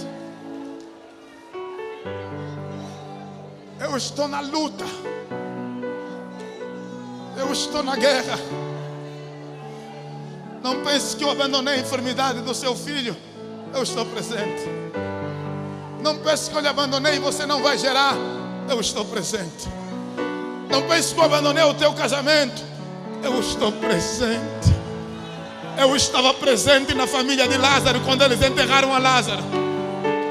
Eu estou na luta. Eu estou na guerra. Não pense que eu abandonei a enfermidade do seu filho. Eu estou presente. Não pense que eu lhe abandonei e você não vai gerar. Eu estou presente. Não pense que eu abandonei o teu casamento. Eu estou presente. Eu estava presente na família de Lázaro quando eles enterraram a Lázaro.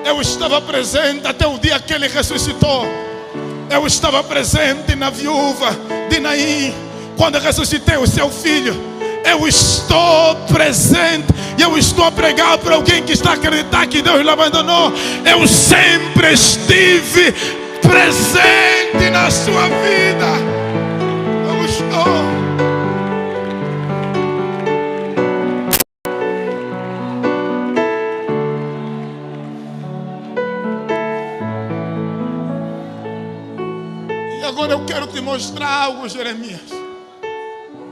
Eu estava presente até o dia que ele ressuscitou. Eu estava presente na viúva de Naim quando ressuscitei o seu filho. Eu estou presente. E eu estou a pregar para alguém que está a acreditar que Deus lhe abandonou. Eu sempre estive presente na sua vida. Eu estou. te mostrar algo, Jeremias.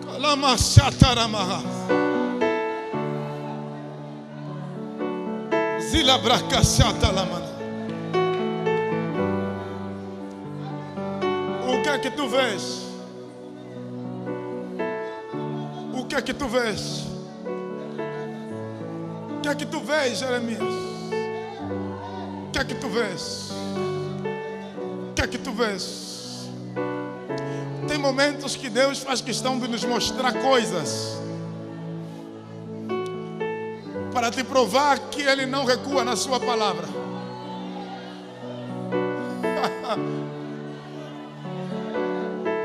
Kalamachataramaha. Zilabracachatalamana. O que é que tu vês? O que é que tu vês? O que é que tu vês, Jeremias? O que é que tu vês? O que é que tu vês? Tem momentos que Deus faz questão de nos mostrar coisas para te provar que Ele não recua na sua palavra.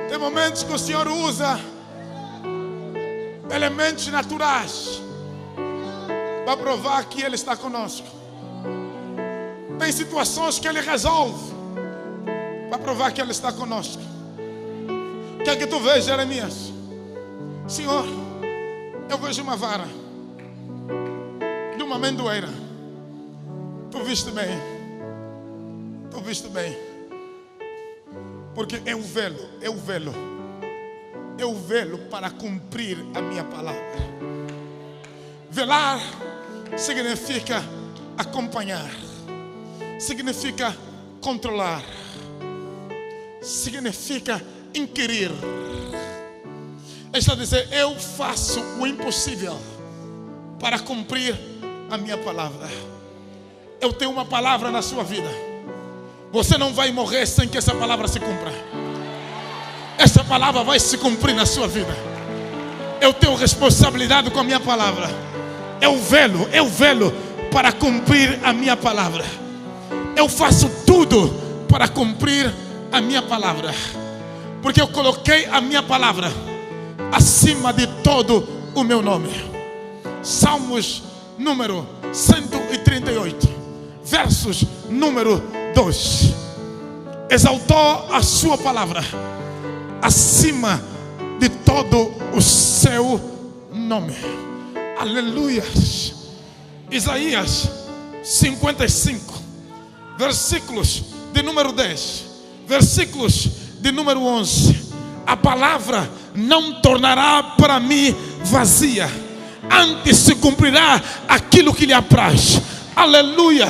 Tem momentos que o Senhor usa elementos naturais para provar que Ele está conosco. Tem situações que Ele resolve para provar que Ele está conosco. O que é que tu vês, Jeremias? Senhor, eu vejo uma vara de uma amendoeira. Tu viste bem. Tu viste bem. Porque eu velo para cumprir a minha palavra. Velar significa acompanhar, significa controlar, significa inquirir. Ele está dizendo: eu faço o impossível para cumprir a minha palavra. Eu tenho uma palavra na sua vida. Você não vai morrer sem que essa palavra se cumpra. Essa palavra vai se cumprir na sua vida. Eu tenho responsabilidade com a minha palavra. Eu velo para cumprir a minha palavra. Eu faço tudo para cumprir a minha palavra. Porque eu coloquei a minha palavra acima de todo o meu nome. Salmos número 138, versos número 2. Exaltou a sua palavra acima de todo o seu nome. Aleluia. Isaías 55, versículos de número 10, versículos de número 11. A palavra não tornará para mim vazia, antes se cumprirá aquilo que lhe apraz. Aleluia.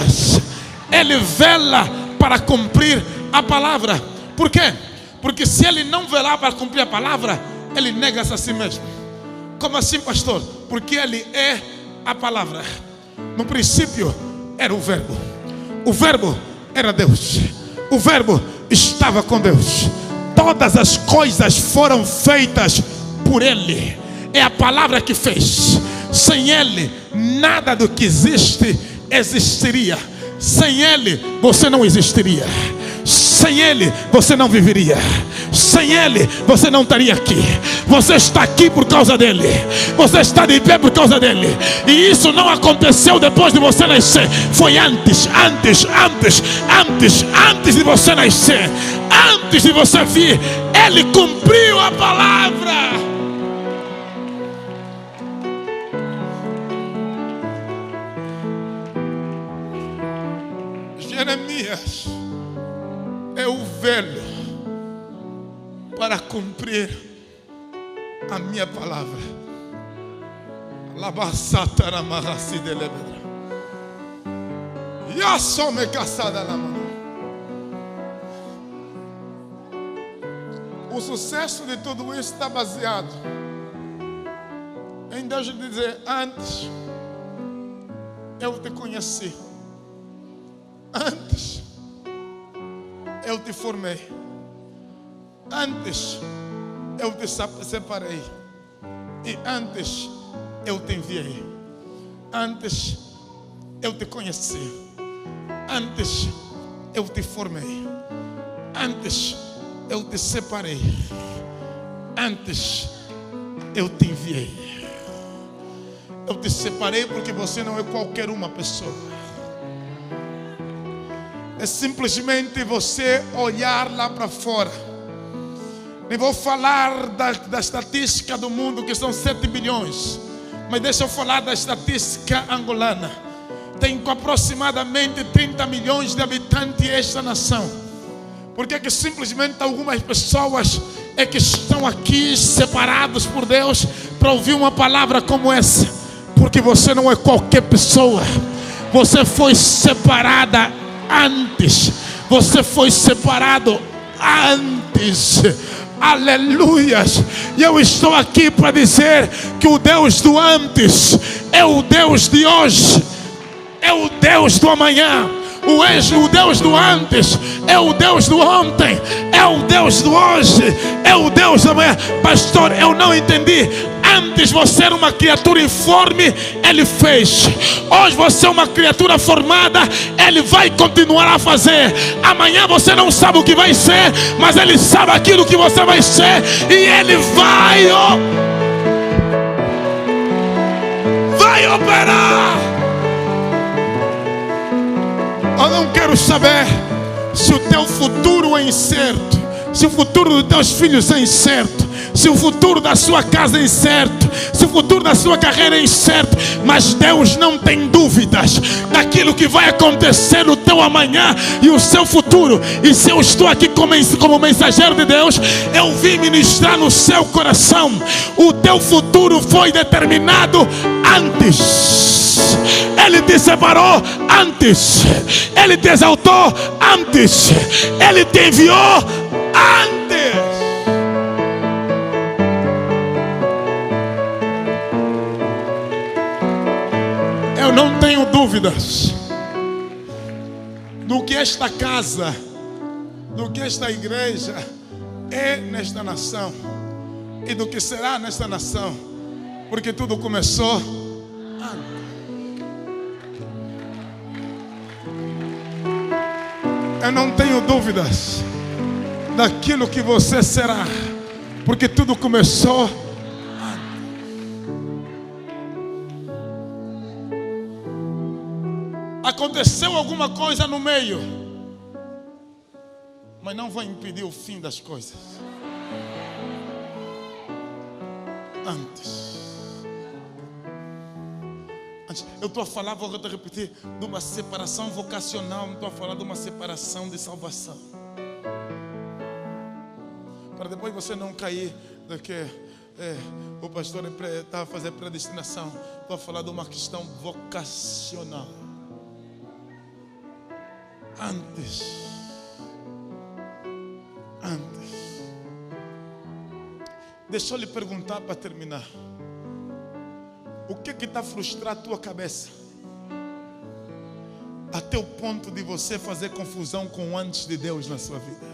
Ele vela para cumprir a palavra. Por quê? Porque se ele não velar para cumprir a palavra, ele nega-se a si mesmo. Como assim, pastor? Porque ele é a palavra. No princípio era o verbo. O verbo era Deus. O verbo estava com Deus. Todas as coisas foram feitas por ele. É a palavra que fez. Sem ele, nada do que existe existiria. Sem ele, você não existiria. Sem ele, você não viveria. Sem ele, você não estaria aqui. Você está aqui por causa dele. Você está de pé por causa dele. E isso não aconteceu depois de você nascer. Foi antes de você nascer. Antes de você vir, ele cumpriu a palavra. Jeremias, eu velo para cumprir a minha palavra. O sucesso de tudo isso está baseado em Deus dizer: antes eu te conheci, antes eu te formei, antes eu te separei, e antes eu te enviei, antes eu te conheci, antes eu te formei, antes eu te separei, antes eu te enviei. Eu te separei porque você não é qualquer uma pessoa. É simplesmente você olhar lá para fora. Nem vou falar da estatística do mundo, que são 7 bilhões. Mas deixa eu falar da estatística angolana. Tem aproximadamente 30 milhões de habitantes esta nação. Por que simplesmente algumas pessoas é que estão aqui separados por Deus para ouvir uma palavra como essa? Porque você não é qualquer pessoa. Você foi separada antes. Você foi separado antes. Aleluias. E eu estou aqui para dizer que o Deus do antes é o Deus de hoje, é o Deus do amanhã. O Deus do antes é o Deus do ontem, é o Deus do hoje, é o Deus do amanhã. Pastor, eu não entendi. Antes você era uma criatura informe, Ele fez. Hoje você é uma criatura formada, Ele vai continuar a fazer. Amanhã você não sabe o que vai ser, mas Ele sabe aquilo que você vai ser. E Ele vai operar. Eu não quero saber se o teu futuro é incerto, se o futuro dos teus filhos é incerto, se o futuro da sua casa é incerto, se o futuro da sua carreira é incerto, mas Deus não tem dúvidas daquilo que vai acontecer no teu amanhã e o seu futuro. E se eu estou aqui como mensageiro de Deus, eu vim ministrar no seu coração: o teu futuro foi determinado antes. Ele te separou antes. Ele te exaltou antes. Ele te enviou antes. Eu não tenho dúvidas do que esta casa, do que esta igreja é nesta nação e do que será nesta nação, porque tudo começou antes. Eu não tenho dúvidas daquilo que você será, porque tudo começou antes. Aconteceu alguma coisa no meio, mas não vai impedir o fim das coisas. Antes. Eu estou a falar, vou repetir, de uma separação vocacional. Não estou a falar de uma separação de salvação. Para depois você não cair de que o pastor está a fazer predestinação. Estou a falar de uma questão vocacional. Antes. Deixa eu lhe perguntar para terminar. O que está frustrando a tua cabeça? Até o ponto de você fazer confusão com o antes de Deus na sua vida.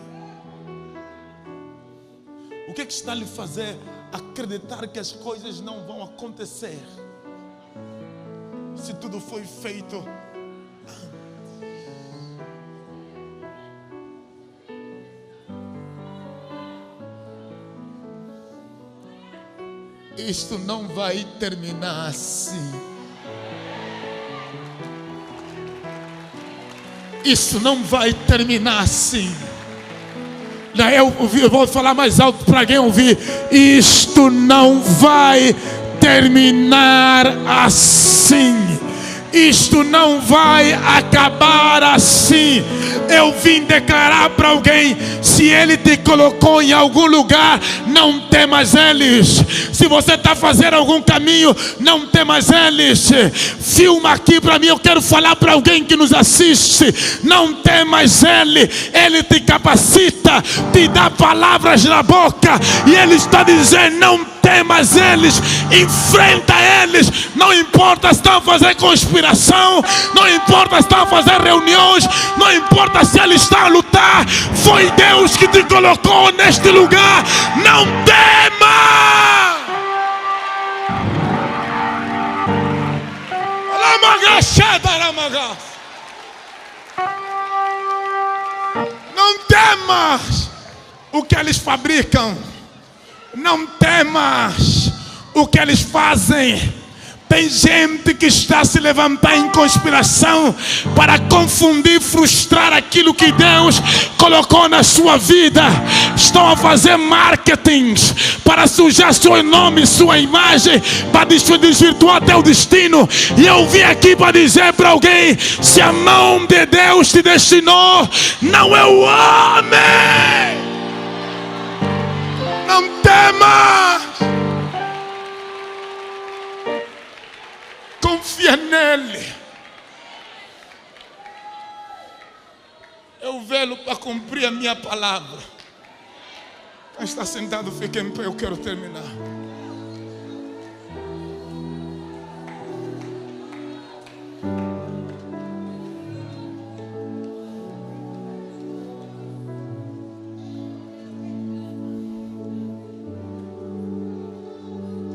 O que está lhe fazer acreditar que as coisas não vão acontecer? Se tudo foi feito antes. Isto não vai terminar assim. Isso não vai terminar assim. Eu vou falar mais alto para alguém ouvir. Isto não vai terminar assim. Isto não vai acabar assim. Eu vim declarar para alguém: se Ele te colocou em algum lugar, não temas eles. Se você está fazendo algum caminho, não temas eles. Filma aqui para mim, eu quero falar para alguém que nos assiste: não temas Ele. Ele te capacita, te dá palavras na boca, e Ele está dizendo: não temas eles, enfrenta eles. Não importa se estão a fazer conspiração, não importa se estão a fazer reuniões, não importa se ele está a lutar. Foi Deus que te colocou neste lugar. Não tema. Não temas o que eles fabricam. Não temas o que eles fazem. tem gente que está a se levantar em conspiração para confundir, frustrar aquilo que Deus colocou na sua vida. Estão a fazer marketing para sujar seu nome, sua imagem, para desvirtuar teu destino. E eu vim aqui para dizer para alguém: se a mão de Deus te destinou, não é o homem. Não temas. Confia nele. Eu velo para cumprir a minha palavra. Quem está sentado, fique em pé, eu quero terminar.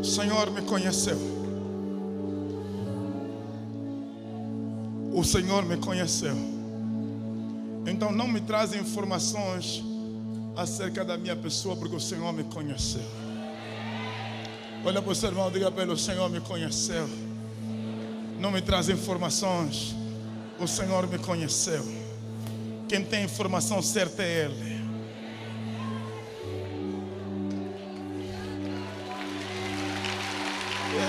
O Senhor me conheceu. O Senhor me conheceu. Então não me traz informações acerca da minha pessoa, porque o Senhor me conheceu. Olha para o seu irmão, diga para ele: o Senhor me conheceu. Não me traz informações, o Senhor me conheceu. Quem tem a informação certa é Ele.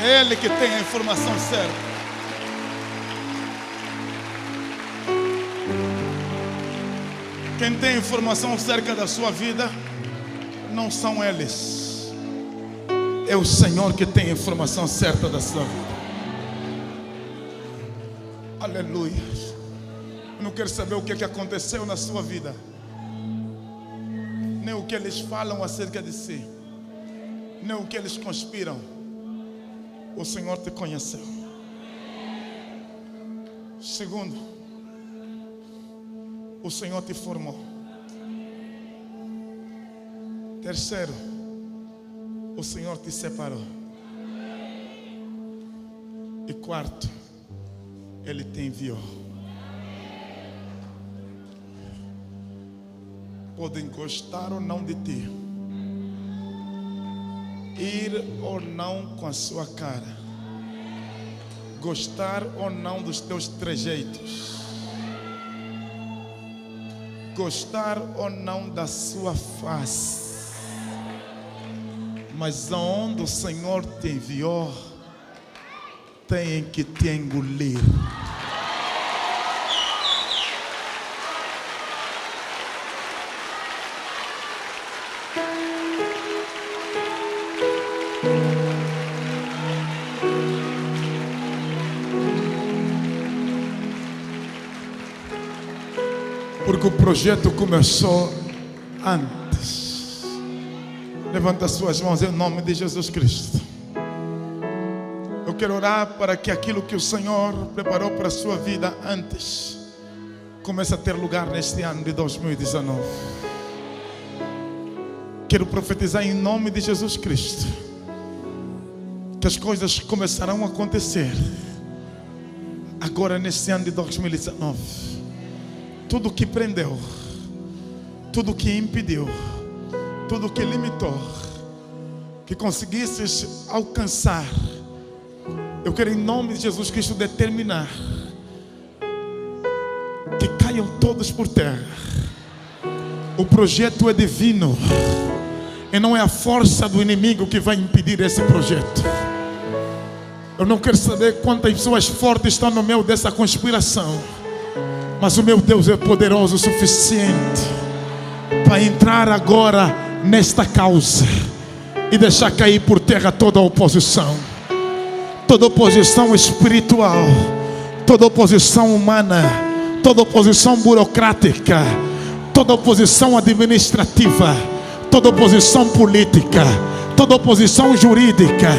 É Ele que tem a informação certa. Quem tem informação acerca da sua vida não são eles. É o Senhor que tem a informação certa da sua vida. Aleluia. Eu não quero saber o que aconteceu na sua vida, nem o que eles falam acerca de si, nem o que eles conspiram. O Senhor te conheceu. Segundo, o Senhor te formou. Terceiro, o Senhor te separou. E quarto, Ele te enviou. Podem gostar ou não de ti, ir ou não com a sua cara, gostar ou não dos teus trejeitos, gostar ou não da sua face, mas aonde o Senhor te enviou, tem que te engolir. Porque o projeto começou antes. Levanta as suas mãos em nome de Jesus Cristo. Eu quero orar para que aquilo que o Senhor preparou para a sua vida antes comece a ter lugar neste ano de 2019. Quero profetizar em nome de Jesus Cristo que as coisas começarão a acontecer agora neste ano de 2019. Tudo que prendeu, tudo que impediu, tudo que limitou, que conseguisses alcançar, eu quero em nome de Jesus Cristo determinar que caiam todos por terra. O projeto é divino e não é a força do inimigo que vai impedir esse projeto. Eu não quero saber quantas pessoas fortes estão no meio dessa conspiração, mas o meu Deus é poderoso o suficiente para entrar agora nesta causa e deixar cair por terra toda a oposição. Toda oposição espiritual, toda oposição humana, toda oposição burocrática, toda oposição administrativa, toda oposição política, toda oposição jurídica.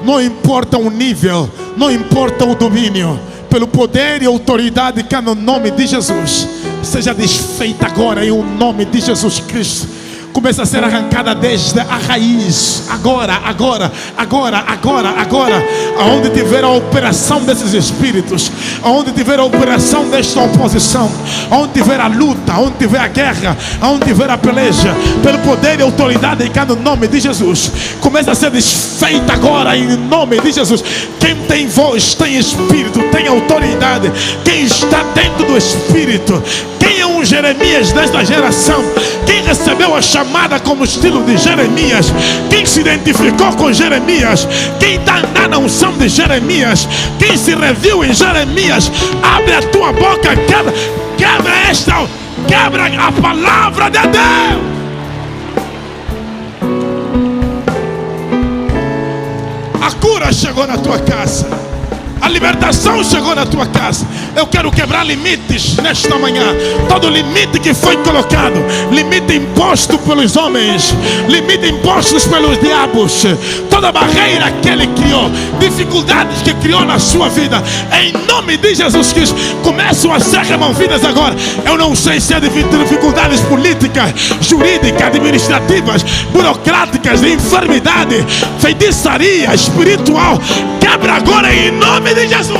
Não importa o nível, não importa o domínio, pelo poder e autoridade que há no nome de Jesus, seja desfeita agora em o nome de Jesus Cristo. Começa a ser arrancada desde a raiz. Agora. aonde tiver a operação desses espíritos, aonde tiver a operação desta oposição, aonde tiver a luta, aonde tiver a guerra, aonde tiver a peleja, pelo poder e autoridade em cada nome de Jesus, começa a ser desfeita agora em nome de Jesus. Quem tem voz, tem espírito, tem autoridade. Quem está dentro do espírito, quem é um Jeremias desta geração, quem recebeu a chamada como estilo de Jeremias, quem se identificou com Jeremias, quem está na unção de Jeremias, quem se reviu em Jeremias, abre a tua boca, quebra a palavra de Deus. A cura chegou na tua casa, a libertação chegou na tua casa. Eu quero quebrar limites nesta manhã. Todo limite que foi colocado, limite imposto pelos homens, limite impostos pelos diabos, toda barreira que ele criou, dificuldades que criou na sua vida, em nome de Jesus Cristo, começam a ser removidas agora. Eu não sei se é dificuldades políticas, jurídicas, administrativas, burocráticas, de enfermidade, feitiçaria espiritual. Quebra agora em nome de Jesus.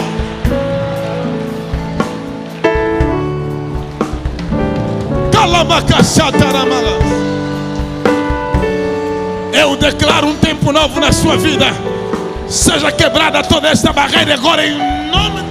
Eu declaro um tempo novo na sua vida. Seja quebrada toda esta barreira agora em nome de